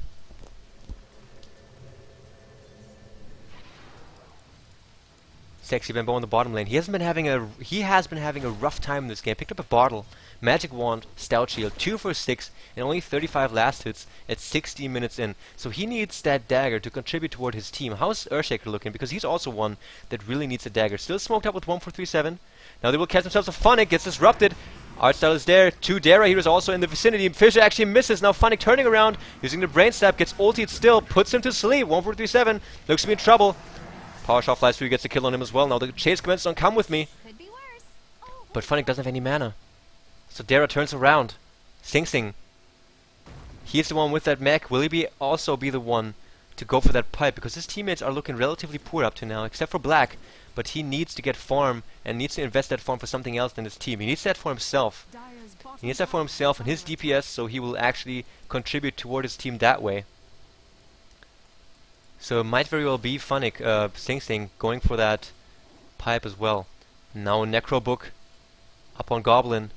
Sexy Bambo on the bottom lane. He has been having a rough time in this game. Picked up a bottle, magic wand, stout shield, 2 for 6, and only 35 last hits at 60 minutes in. So he needs that dagger to contribute toward his team. How's Earthshaker looking? Because he's also one that really needs a dagger. Still smoked up with 1437. Now they will catch themselves. A Funnick gets disrupted. Artstyle is there. 2 Dara heroes also in the vicinity. Fisher actually misses. Now Funnick turning around, using the brain stab, gets ultied still, puts him to sleep. 1437 looks to be in trouble. Power shot flies through, gets a kill on him as well. Now the chase commences on Come With Me. Could be worse. Oh, But Funnick doesn't have any mana. So Dara turns around. Sing Sing. He's the one with that mech. Will he also be the one to go for that pipe? Because his teammates are looking relatively poor up to now, except for Black. But he needs to get farm and needs to invest that farm for something else than his team. He needs that for himself. Dire's bottom He needs that for himself and his DPS, so he will actually contribute toward his team that way. So it might very well be Funnick, Sing Sing, going for that pipe as well. Now Necro Book up on Goblin.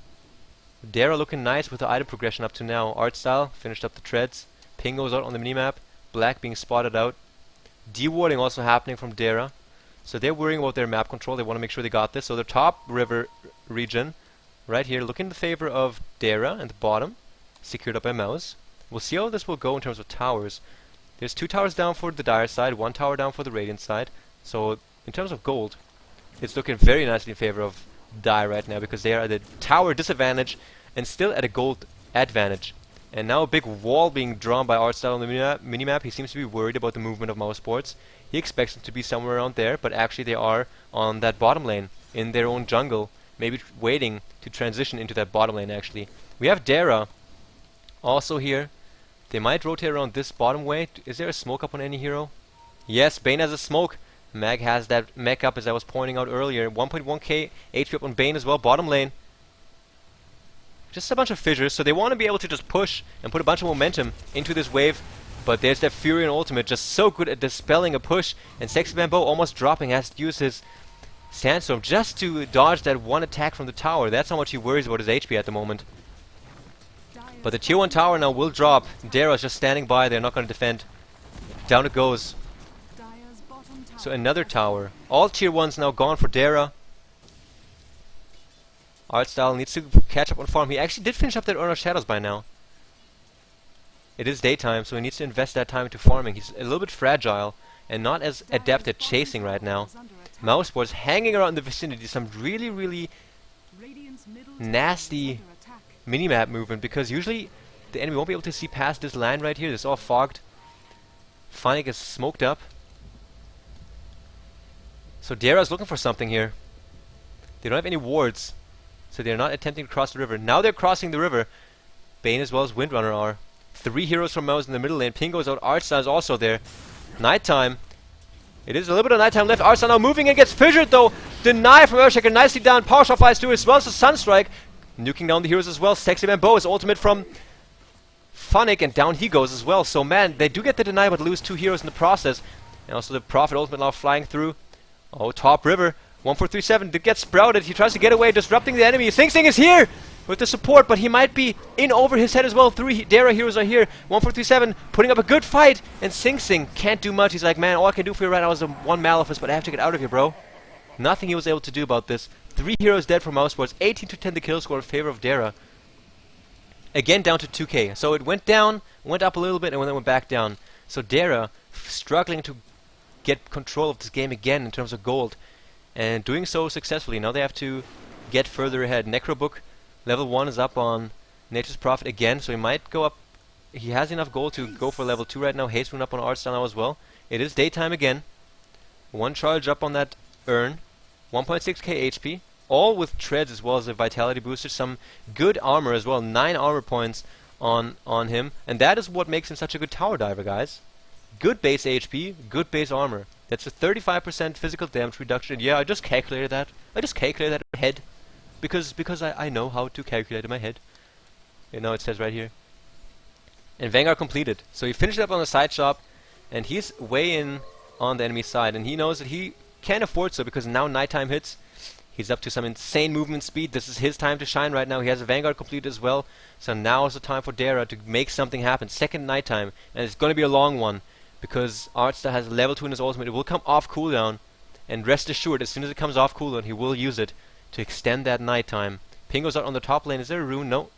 Dara looking nice with the item progression up to now. Artstyle finished up the treads. Ping goes out on the minimap. Black being spotted out. Dewarding also happening from Dara. So they're worrying about their map control. They want to make sure they got this. So the top river region right here looking in the favor of Dara, and the bottom secured up by Mouz. We'll see how this will go in terms of towers. There's 2 towers down for the Dire side, 1 tower down for the Radiant side. So in terms of gold, it's looking very nicely in favor of Dire right now, because they are at a tower disadvantage and still at a gold advantage. And now a big wall being drawn by Artstyle on the minimap. He seems to be worried about the movement of Mouse Sports. He expects them to be somewhere around there, but actually they are on that bottom lane in their own jungle, maybe waiting to transition into that bottom lane actually. We have Dara also here. They might rotate around this bottom way. Is there a smoke up on any hero? Yes, Bane has a smoke. Mag has that mech up, as I was pointing out earlier. 1.1k HP up on Bane as well, bottom lane. Just a bunch of fissures, so they want to be able to just push and put a bunch of momentum into this wave. But there's that Fury and ultimate, just so good at dispelling a push. And Sexy Bambo almost dropping, has to use his Sandstorm just to dodge that one attack from the tower. That's how much he worries about his HP at the moment. But the tier 1 tower now will drop. Dara's just standing by, they're not going to defend. Down it goes. Dire's bottom tower. So another tower. All tier 1s now gone for Dara. Artstyle needs to catch up on farm. He actually did finish up that Urn of Shadows by now. It is daytime, so he needs to invest that time into farming. He's a little bit fragile and not as adept at chasing right now. Mouse was hanging around in the vicinity. Some really nasty minimap movement, because usually the enemy won't be able to see past this line right here. This is all fogged. Funnick is smoked up. So Dara's looking for something here. They don't have any wards, so they're not attempting to cross the river. Now they're crossing the river. Bane as well as Windrunner are. 3 heroes from Mouse in the middle lane. Ping goes out. Artstyle is also there. Nighttime. It is a little bit of nighttime left. Artstyle now moving in, gets fissured though. Deny from Earthshaker, nicely down. Power shot flies through as well as the Sunstrike. Nuking down the heroes as well. Sexy Bambo is ultimate from Funnick, and down he goes as well. So man, they do get the deny but lose 2 heroes in the process. And also the Prophet ultimate now flying through. Oh, top river. 1437 did get sprouted. He tries to get away, disrupting the enemy. Sing Sing is here with the support, but he might be in over his head as well. 3 Dara heroes are here. 1437 putting up a good fight, and Sing Sing can't do much. He's like, man, all I can do for you right now is 1 Malefice, but I have to get out of here, bro. Nothing he was able to do about this. 3 heroes dead for Mouse Sports. 18 to 10 the kill score in favor of Dara. Again down to 2k. So it went down, went up a little bit, and then went back down. So Dara struggling to get control of this game again in terms of gold, and doing so successfully. Now they have to get further ahead. Necrobook level 1 is up on Nature's Prophet again, so he might go up. He has enough gold to go for level 2 right now. Haste Rune up on Artstyle now as well. It is daytime again. 1 charge up on that urn. 1.6k HP. All with treads as well as a vitality booster. Some good armor as well. 9 armor points on him. And that is what makes him such a good tower diver, guys. Good base HP, good base armor. That's a 35% physical damage reduction. Yeah, I just calculated that. I just calculated that in my head. Because I know how to calculate in my head. You know, it says right here. And Vanguard completed. So he finished up on the side shop, and he's way in on the enemy side. And he knows that he can't afford so, because now nighttime hits. He's up to some insane movement speed. This is his time to shine right now. He has a Vanguard completed as well. So now is the time for Dara to make something happen. Second nighttime. And it's going to be a long one, because Artstyle has level 2 in his ultimate. It will come off cooldown. And rest assured, as soon as it comes off cooldown, he will use it to extend that nighttime. Pingo's out on the top lane. Is there a rune? No.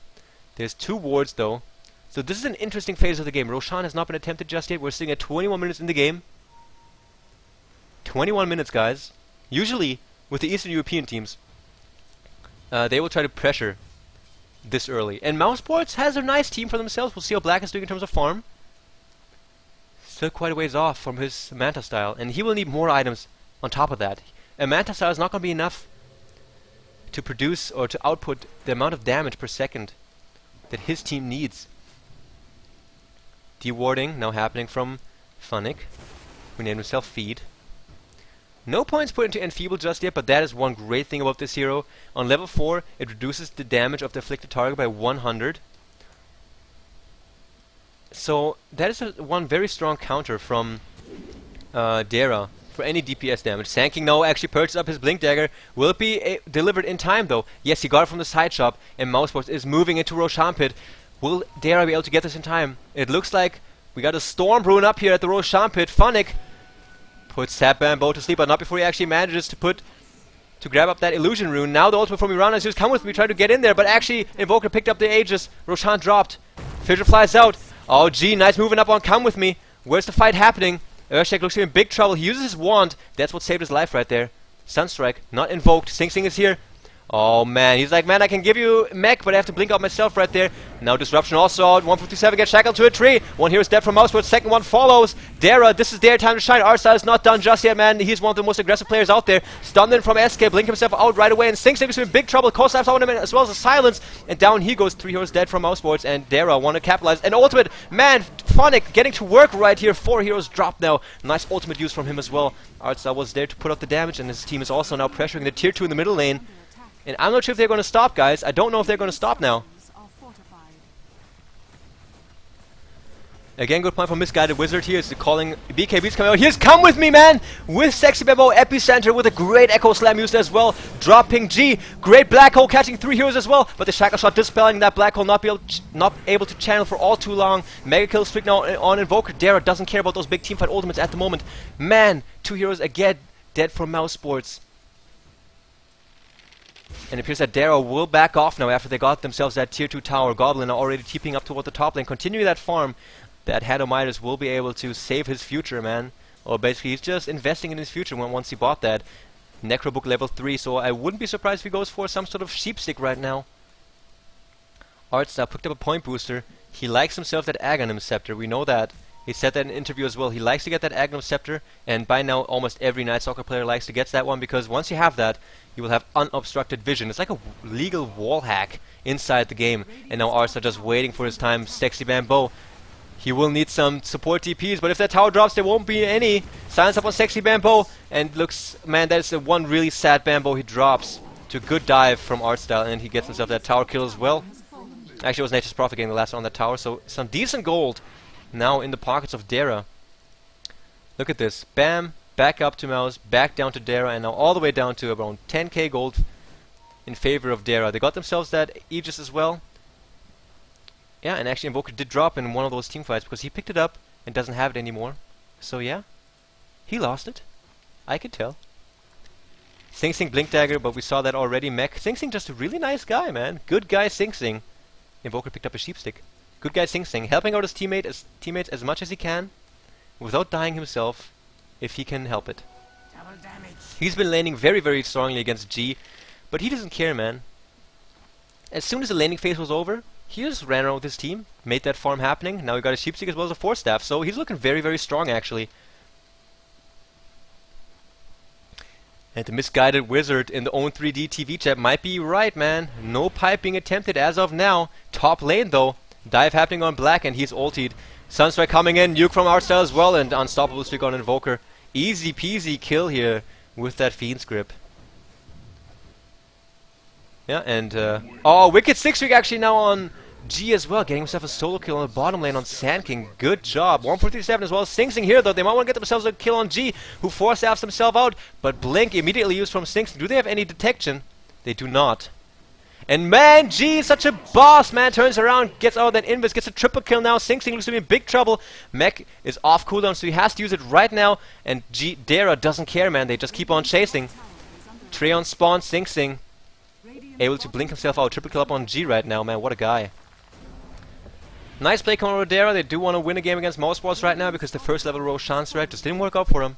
There's 2 wards though. So this is an interesting phase of the game. Roshan has not been attempted just yet. We're sitting at 21 minutes in the game. 21 minutes, guys. Usually, with the Eastern European teams, they will try to pressure this early. And Mousesports has a nice team for themselves. We'll see how Black is doing in terms of farm. Still quite a ways off from his Manta style. And he will need more items on top of that. A Manta style is not going to be enough to produce or to output the amount of damage per second that his team needs. Dewarding now happening from Funnick, who named himself Feed. No points put into Enfeeble just yet, but that is one great thing about this hero. On level 4, it reduces the damage of the afflicted target by 100. So that is one very strong counter from Dara for any DPS damage. Sanking now actually purchased up his Blink Dagger. Will it be delivered in time though? Yes, he got it from the side shop, and Mousesports is moving into Roshan Pit. Will Dara be able to get this in time? It looks like we got a storm brewing up here at the Roshan Pit. Funnick puts Sap Bambo to sleep, but not before he actually manages to grab up that illusion rune. Now the ultimate from Mirana is just come with me, try to get in there, but actually Invoker picked up the Aegis. Roshan dropped. Fissure flies out. Oh gee, nice moving up on come with me. Where's the fight happening? Urshak looks to be in big trouble. He uses his wand. That's what saved his life right there. Sunstrike, not invoked. Sing Sing is here. Oh man, he's like, man, I can give you mech, but I have to blink out myself right there. Now Disruption also out. 157 gets shackled to a tree. One here is dead from Mouse, but second one follows. Dara, this is their time to shine. Arstyle is not done just yet, man. He's one of the most aggressive players out there. Stunned in from SK, blink himself out right away, and Sing Sing is in big trouble. Coast-Life's on him as well as a silence. And down he goes. 3 heroes dead from Mousesports, and Dara want to capitalize. And ultimate, man, Funnick getting to work right here. 4 heroes dropped now. Nice ultimate use from him as well. Arstyle was there to put out the damage, and his team is also now pressuring the tier 2 in the middle lane. And I'm not sure if they're going to stop, guys. I don't know if they're going to stop now. Again, good point from Misguided Wizard here. Is calling BKB's coming out. Here's Come With Me, man! With Sexy Bambo, Epicenter with a great Echo Slam used as well. Dropping G. Great Black Hole catching 3 heroes as well. But the Shackle Shot dispelling that Black Hole, not able to channel for all too long. Mega Kill streak now on Invoker. Dara doesn't care about those big teamfight ultimates at the moment. Man, 2 heroes again dead from Mousesports. And it appears that Dara will back off now after they got themselves that tier 2 tower. Goblin now already TPing up toward the top lane. Continuing that farm, that Hadomidus will be able to save his future, man. Or basically he's just investing in his future once he bought that. Necrobook level 3, so I wouldn't be surprised if he goes for some sort of sheepstick right now. Artstar picked up a point booster. He likes himself that Aghanim Scepter, we know that. He said that in an interview as well. He likes to get that Aghanim Scepter, and by now almost every Night Stalker player likes to get that one, because once you have that, you will have unobstructed vision. It's like a legal wall hack inside the game. And now Artstar just waiting for his time. Sexy Bambo. He will need some support TPs, but if that tower drops, there won't be any. Silence up on Sexy Bambo, and looks, man, that is the one really sad Bambo he drops. To a good dive from Artstyle, and he gets himself that tower kill as well. Actually, it was Nature's Prophet getting the last one on that tower, so some decent gold now in the pockets of Dara. Look at this. Bam, back up to Mouse, back down to Dara, and now all the way down to around 10k gold in favor of Dara. They got themselves that Aegis as well. Yeah, and actually Invoker did drop in one of those team fights because he picked it up and doesn't have it anymore. So yeah, he lost it. I could tell. Sing Sing Blink Dagger, but we saw that already. Mech. Sing Sing just a really nice guy, man. Good guy Sing Sing. Invoker picked up a sheepstick. Good guy Sing Sing, helping out his teammates as much as he can, without dying himself, if he can help it. He's been laning very, very strongly against G, but he doesn't care, man. As soon as the laning phase was over, he just ran around with his team, made that farm happening. Now he got a sheepstick as well as a force staff, so he's looking very, very strong actually. And the Misguided Wizard in the own 3D TV chat might be right, man. No pipe being attempted as of now. Top lane though. Dive happening on Black, and he's ultied. Sunstrike coming in, nuke from Artstyle as well, and unstoppable streak on Invoker. Easy peasy kill here with that Fiend's Grip. Yeah, and oh, Wicked 6-streak actually now on G as well, getting himself a solo kill on the bottom lane on Sand King. Good job. 147 as well. Sing Sing here though. They might want to get themselves a kill on G, who force-staffs himself out, but Blink immediately used from Sing Sing. Do they have any detection? They do not. And man, G, such a boss, man. Turns around, gets out of that invis, gets a triple kill now. Sing Sing looks to be in big trouble. Mech is off cooldown, so he has to use it right now. And G, Dara doesn't care, man. They just keep on chasing. Trey on spawn, Sing Sing able to blink himself out. Triple kill up on G right now, man. What a guy. Nice play coming over Dara. They do want to win a game against Mouse right now because the first level Roshan Strike just didn't work out for them.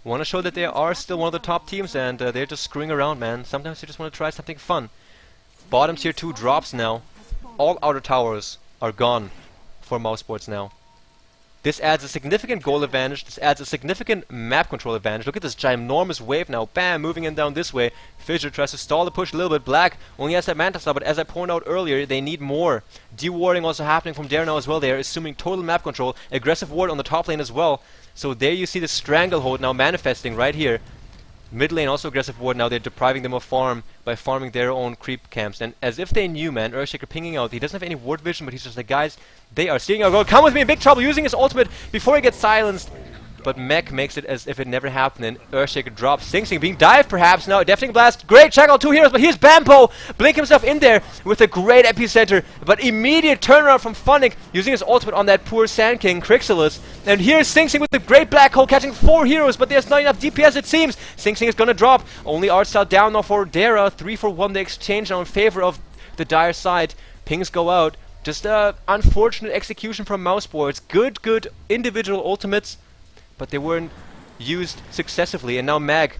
Want to show that they are still one of the top teams, and they're just screwing around, man. Sometimes they just want to try something fun. Bottom tier 2 drops now. All outer towers are gone for Mouse now. This adds a significant goal advantage. This adds a significant map control advantage. Look at this ginormous wave now. Bam! Moving in down this way. Fissure tries to stall the push a little bit. Black only has that Manta Star, but as I pointed out earlier, they need more. Dewarding also happening from there now as well. They are assuming total map control. Aggressive ward on the top lane as well. So there you see the Stranglehold now manifesting right here. Mid lane also aggressive ward now. They're depriving them of farm by farming their own creep camps. And as if they knew, man, Earthshaker pinging out. He doesn't have any ward vision, but he's just like, guys, they are seeing our goal. Come with me in big trouble, using his ultimate before he gets silenced. But Mech makes it as if it never happened, and Earthshaker drops. Sing Sing being dived perhaps now. Deafening Blast. Great check out 2 heroes, but here's Bampo. Blink himself in there with a great epicenter. But immediate turnaround from Funnick using his ultimate on that poor Sand King, Crixilus. And here's Sing Sing with the great black hole catching 4 heroes, but there's not enough DPS it seems. Sing Sing is gonna drop. Only Artstyle down now for Dara. 3 for 1 they exchange now in favor of the Dire side. Pings go out. Just unfortunate execution from Mouseboards. Good individual ultimates, but they weren't used successively. And now Mag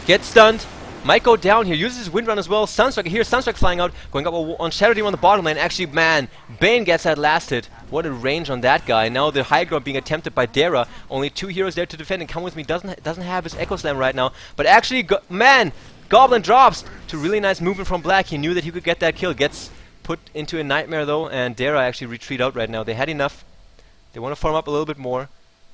gets stunned. Might go down here. Uses his Wind Run as well. Sunstrike. Here's Sunstrike flying out. Going up on Shadow Demon on the bottom lane. Actually, man, Bane gets that last hit. What a range on that guy. Now the high ground being attempted by Dara. Only 2 heroes there to defend. And Come With Me doesn't have his Echo Slam right now. But actually, man, Goblin drops to really nice movement from Black. He knew that he could get that kill. Gets put into a nightmare though. And Dara actually retreat out right now. They had enough. They want to farm up a little bit more.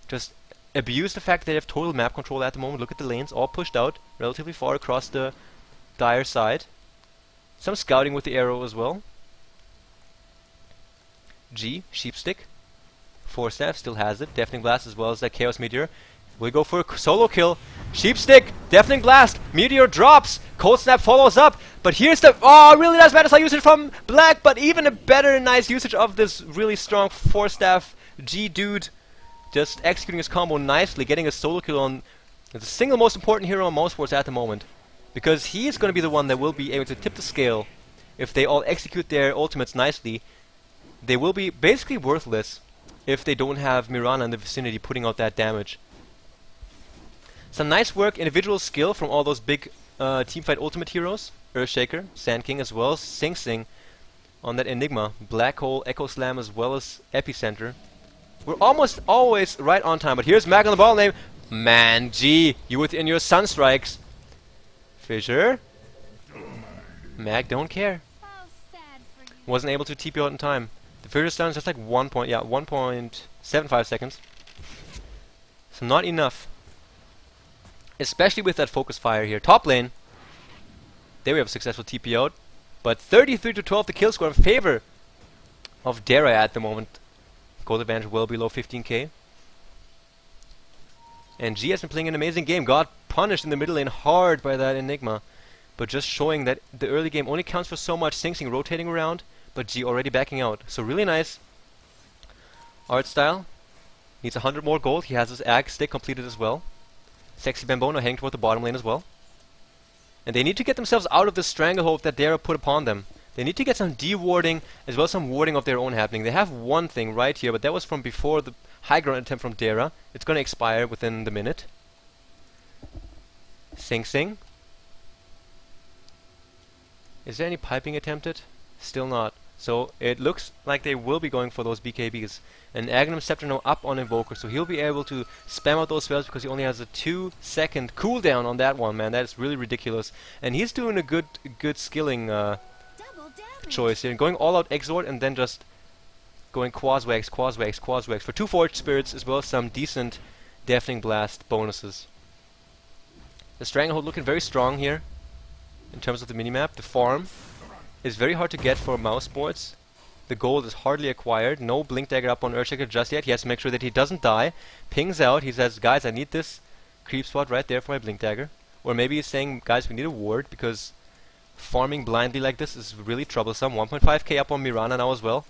Just abuse the fact that they have total map control at the moment. Look at the lanes, all pushed out relatively far across the Dire side. Some scouting with the arrow as well. G, Sheepstick. Forestaff still has it. Deafening Blast as well as that Chaos Meteor. We'll go for a solo kill. Sheepstick, Deafening Blast, Meteor drops, Cold Snap follows up, but here's the really nice Mantis usage from Black, but even a better nice usage of this really strong Forestaff G dude. Just executing his combo nicely, getting a solo kill on the single most important hero on Mouse at the moment. Because he is going to be the one that will be able to tip the scale. If they all execute their ultimates nicely, they will be basically worthless if they don't have Mirana in the vicinity putting out that damage. Some nice work, individual skill from all those big teamfight ultimate heroes. Earthshaker, Sand King as well as Sing Sing on that Enigma. Black Hole, Echo Slam as well as Epicenter. We're almost always right on time, but here's Mag on the ball name. Man, G, you within your Sunstrikes. Fissure. Mag don't care. Wasn't able to TP out in time. The Fissure stun is just like 1.75 seconds. So not enough. Especially with that focus fire here. Top lane. There we have a successful TP out. But 33-12 the kill score in favor of Dara at the moment. Gold advantage well below 15k. And G has been playing an amazing game. Got punished in the middle lane hard by that Enigma. But just showing that the early game only counts for so much. Sing Sing rotating around, but G already backing out. So really nice. Art style. Needs 100 more gold. He has his Ag stick completed as well. Sexy Bambono heading toward the bottom lane as well. And they need to get themselves out of the stranglehold that Dara put upon them. They need to get some dewarding as well as some warding of their own happening. They have one thing right here, but that was from before the high ground attempt from Dara. It's going to expire within the minute. Sing Sing. Is there any piping attempted? Still not. So it looks like they will be going for those BKBs. And Aghanim Scepter now up on Invoker, so he'll be able to spam out those spells because he only has a 2-second cooldown on that one, man. That is really ridiculous. And he's doing a good skilling choice here. Going all out Exort and then just going Quaswags for 2 Forged Spirits as well as some decent Deafening Blast bonuses. The Stranglehold looking very strong here in terms of the minimap. The farm is very hard to get for mouse boards. The gold is hardly acquired. No Blink Dagger up on Earthshaker just yet. He has to make sure that he doesn't die. Pings out. He says, guys, I need this creep spot right there for my Blink Dagger. Or maybe he's saying, guys, we need a ward because Farming blindly like this is really troublesome. 1.5k up on Mirana now as well.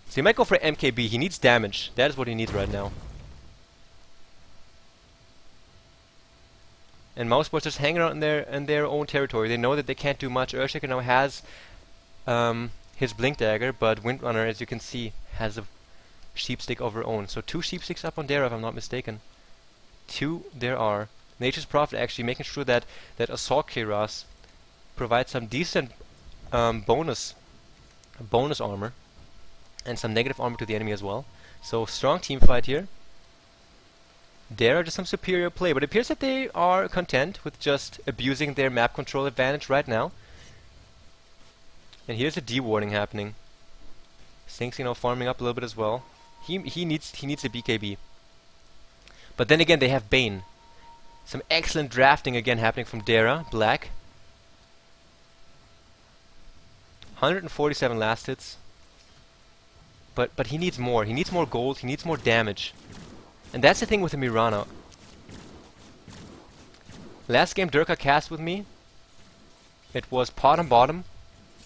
So he might go for MKB. He needs damage. That is what he needs right now. And Mouse just hanging out in their own territory. They know that they can't do much. Earthshaker now has his Blink Dagger, but Windrunner, as you can see, has a Sheepstick of her own. So 2 Sheepsticks up on Dara, if I'm not mistaken. 2 there are. Nature's Prophet actually making sure that Assault Keras provides some decent bonus armor and some negative armor to the enemy as well. So strong team fight here. Dara just some superior play, but it appears that they are content with just abusing their map control advantage right now. And here's a D-warding happening. Stinks, you know, farming up a little bit as well. He needs a BKB. But then again, they have Bane. Some excellent drafting again happening from Dara, black. 147 last hits. But he needs more. He needs more gold. He needs more damage. And that's the thing with the Mirana. Last game Durka cast with me, it was pot and bottom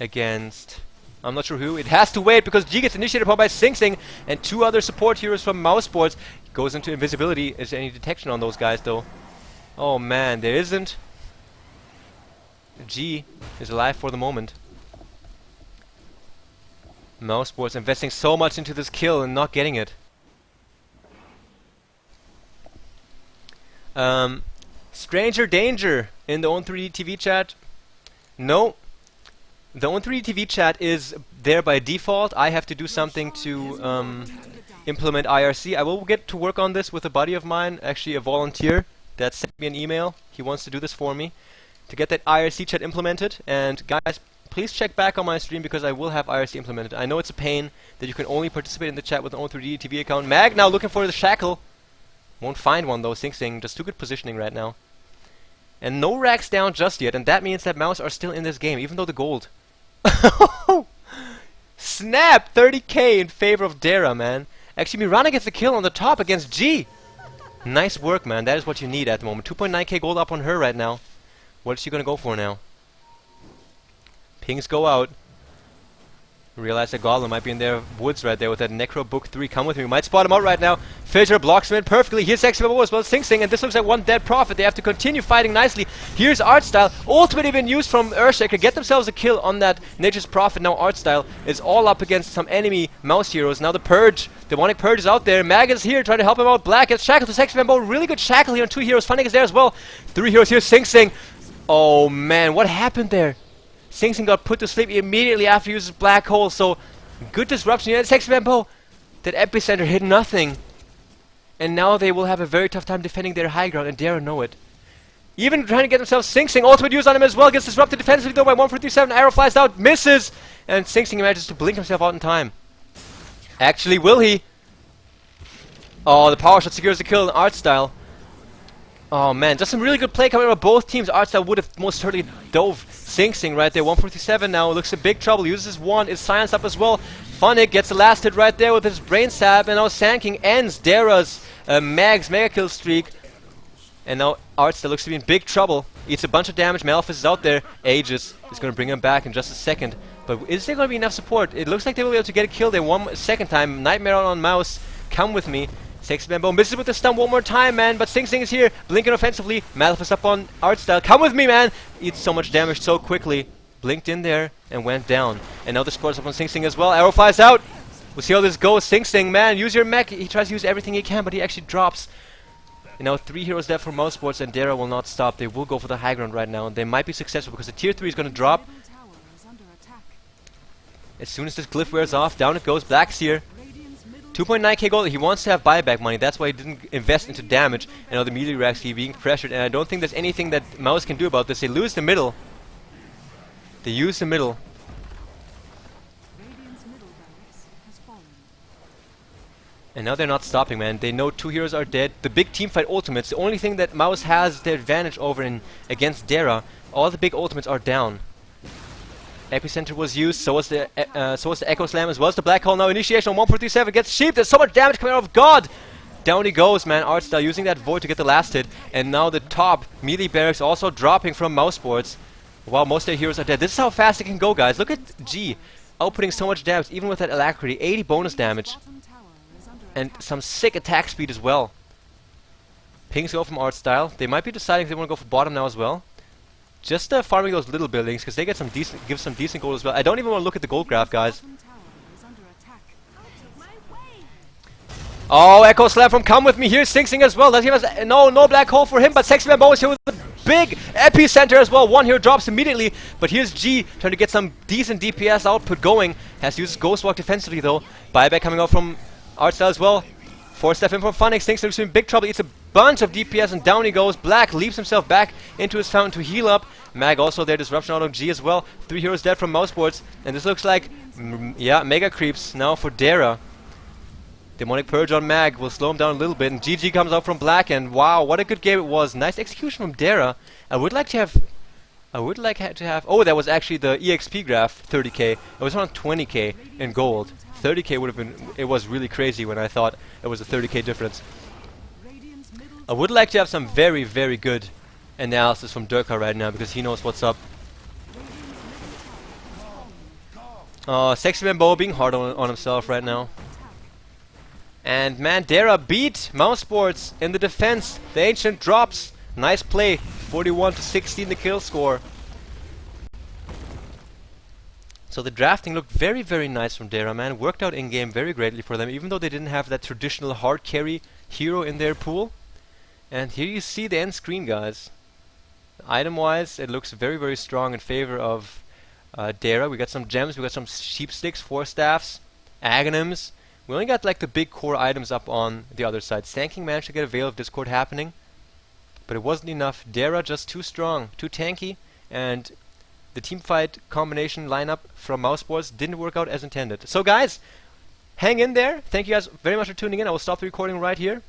against I'm not sure who. It has to wait because G gets initiated upon by Sing Sing and 2 other support heroes from Mouse Sports. Goes into invisibility. Is there any detection on those guys though? Oh man, there isn't. G is alive for the moment. Mouse Sports investing so much into this kill and not getting it. Stranger Danger in the Own3D TV chat. No. The Own3D TV chat is there by default. I have to do something to implement IRC. I will get to work on this with a buddy of mine, actually a volunteer that sent me an email. He wants to do this for me to get that IRC chat implemented. And guys, please check back on my stream because I will have IRC implemented. I know it's a pain that you can only participate in the chat with an Own3D TV account. Mag now looking for the shackle. Won't find one though, Sing Sing. Just too good positioning right now. And no racks down just yet, and that means that Mouse are still in this game, even though the gold. Snap! 30k in favor of Dara, man. Actually, Mirana gets the kill on the top against G. Nice work, man. That is what you need at the moment. 2.9k gold up on her right now. What is she gonna go for now? Pings go out. Realize that Goblin might be in their woods right there with that Necro Book 3. Come with me. We might spot him out right now. Fissure blocks him in perfectly. Here's XMMO as well as Sing Sing, and this looks like one dead Prophet. They have to continue fighting nicely. Here's Artstyle. Ultimate even used from Earthshaker. Get themselves a kill on that Nature's Prophet. Now Artstyle is all up against some enemy Mouse heroes. Now the Purge. Demonic Purge is out there. Mag is here trying to help him out. Black gets shackled to XMMO. Really good shackle here on 2 heroes. Funnick is there as well. 3 heroes here. Sing Sing. Oh man, what happened there? Sing Sing got put to sleep immediately after he uses Black Hole, so good disruption here. XMMO. That epicenter hit nothing. And now they will have a very tough time defending their high ground, and Dara know it. Even trying to get themselves Sing Sing. Ultimate use on him as well. Gets disrupted defensively though by 147. Arrow flies out. Misses. And Sing Sing manages to blink himself out in time. Actually, will he? Oh, the power shot secures the kill in Artstyle. Oh man, just some really good play coming out of both teams. Artstyle would have most certainly dove Sing Sing right there. 147 now, looks in big trouble. Uses one, is silenced up as well. Funnick gets the last hit right there with his Brain Stab, and now Sand King ends Dara's Mag's mega kill streak. And now Artstyle looks to be in big trouble. Eats a bunch of damage. Malphus is out there. Aegis is going to bring him back in just a second. But is there going to be enough support? It looks like they will be able to get a kill there one second time. Nightmare on Mouse. Come with me. Takes Bambo, misses with the stun one more time, man, but Sing Sing is here, blinking offensively. Malphus up on Artstyle. Come with me, man! Eats so much damage so quickly. Blinked in there and went down. And now the squad's up on Sing Sing as well. Arrow flies out. We'll see how this goes. Sing Sing, man, use your mech. He tries to use everything he can, but he actually drops. And now 3 heroes left for Mouse Sports, and Dara will not stop. They will go for the high ground right now, and they might be successful because the tier 3 is going to drop. As soon as this glyph wears off, down it goes. Black's here. 2.9k gold. He wants to have buyback money. That's why he didn't invest into damage. And now the melee racks being pressured. And I don't think there's anything that Mouse can do about this. They lose the middle. They use the middle. And now they're not stopping, man. They know 2 heroes are dead. The big teamfight ultimates. The only thing that Mouse has the advantage over against Dara. All the big ultimates are down. Epicenter was used, so was the Echo Slam as well as the Black Hole. Now initiation on 147 gets sheep. There's so much damage coming out of God. Down he goes, man. Artstyle using that void to get the last hit. And now the top melee barracks also dropping from Mouse Sports. Wow, most of their heroes are dead. This is how fast it can go, guys. Look at G outputting so much damage, even with that alacrity. 80 bonus damage. Bottom tower is under And attack. some sick attack speed as well. Pings go from art style. They might be deciding if they want to go for bottom now as well. Just farming those little buildings, because they get some decent, give some decent gold as well. I don't even want to look at the gold graph, guys. Bottom tower is under attack. Out of my way. Oh, Echo Slam from Come With Me here, Sing Sing as well. Does he have no black hole for him, but Sexy Man Bo is here with the big epicenter as well. One here drops immediately, but here's G trying to get some decent DPS output going. Has to use Ghost Walk defensively though. Buyback coming out from Artstyle as well. 4-step in from Funix. Sing Sing's in big trouble. Eats a bunch of DPS and down he goes. Black leaves himself back into his fountain to heal up. Mag also there, disruption out of G as well. 3 heroes dead from Mouseboards, and this looks like yeah, mega creeps now for Dara. Demonic Purge on Mag will slow him down a little bit, and GG comes out from Black, and wow, what a good game it was. Nice execution from Dara. I would like to have... Oh, that was actually the EXP graph, 30k. It was around 20k in gold. 30k would have been... It was really crazy when I thought it was a 30k difference. Radiant's middle I would like to have some very, very good analysis from Durka right now, because he knows what's up. Sexy Man Bo being hard on himself right now. And man, Dara beat Mousesports in the defense. The Ancient drops. Nice play. 41 to 16 the kill score. So the drafting looked very, very nice from Dara, man. Worked out in-game very greatly for them, even though they didn't have that traditional hard carry hero in their pool. And here you see the end screen, guys. Item-wise, it looks very, very strong in favor of Dara. We got some gems, we got some sheep sticks, 4 staffs, Aghanims. We only got like the big core items up on the other side. Stanking managed to get a Veil of Discord happening, but it wasn't enough. Dara just too strong, too tanky, and the teamfight combination lineup from Mouseboards didn't work out as intended. So guys, hang in there. Thank you guys very much for tuning in. I will stop the recording right here.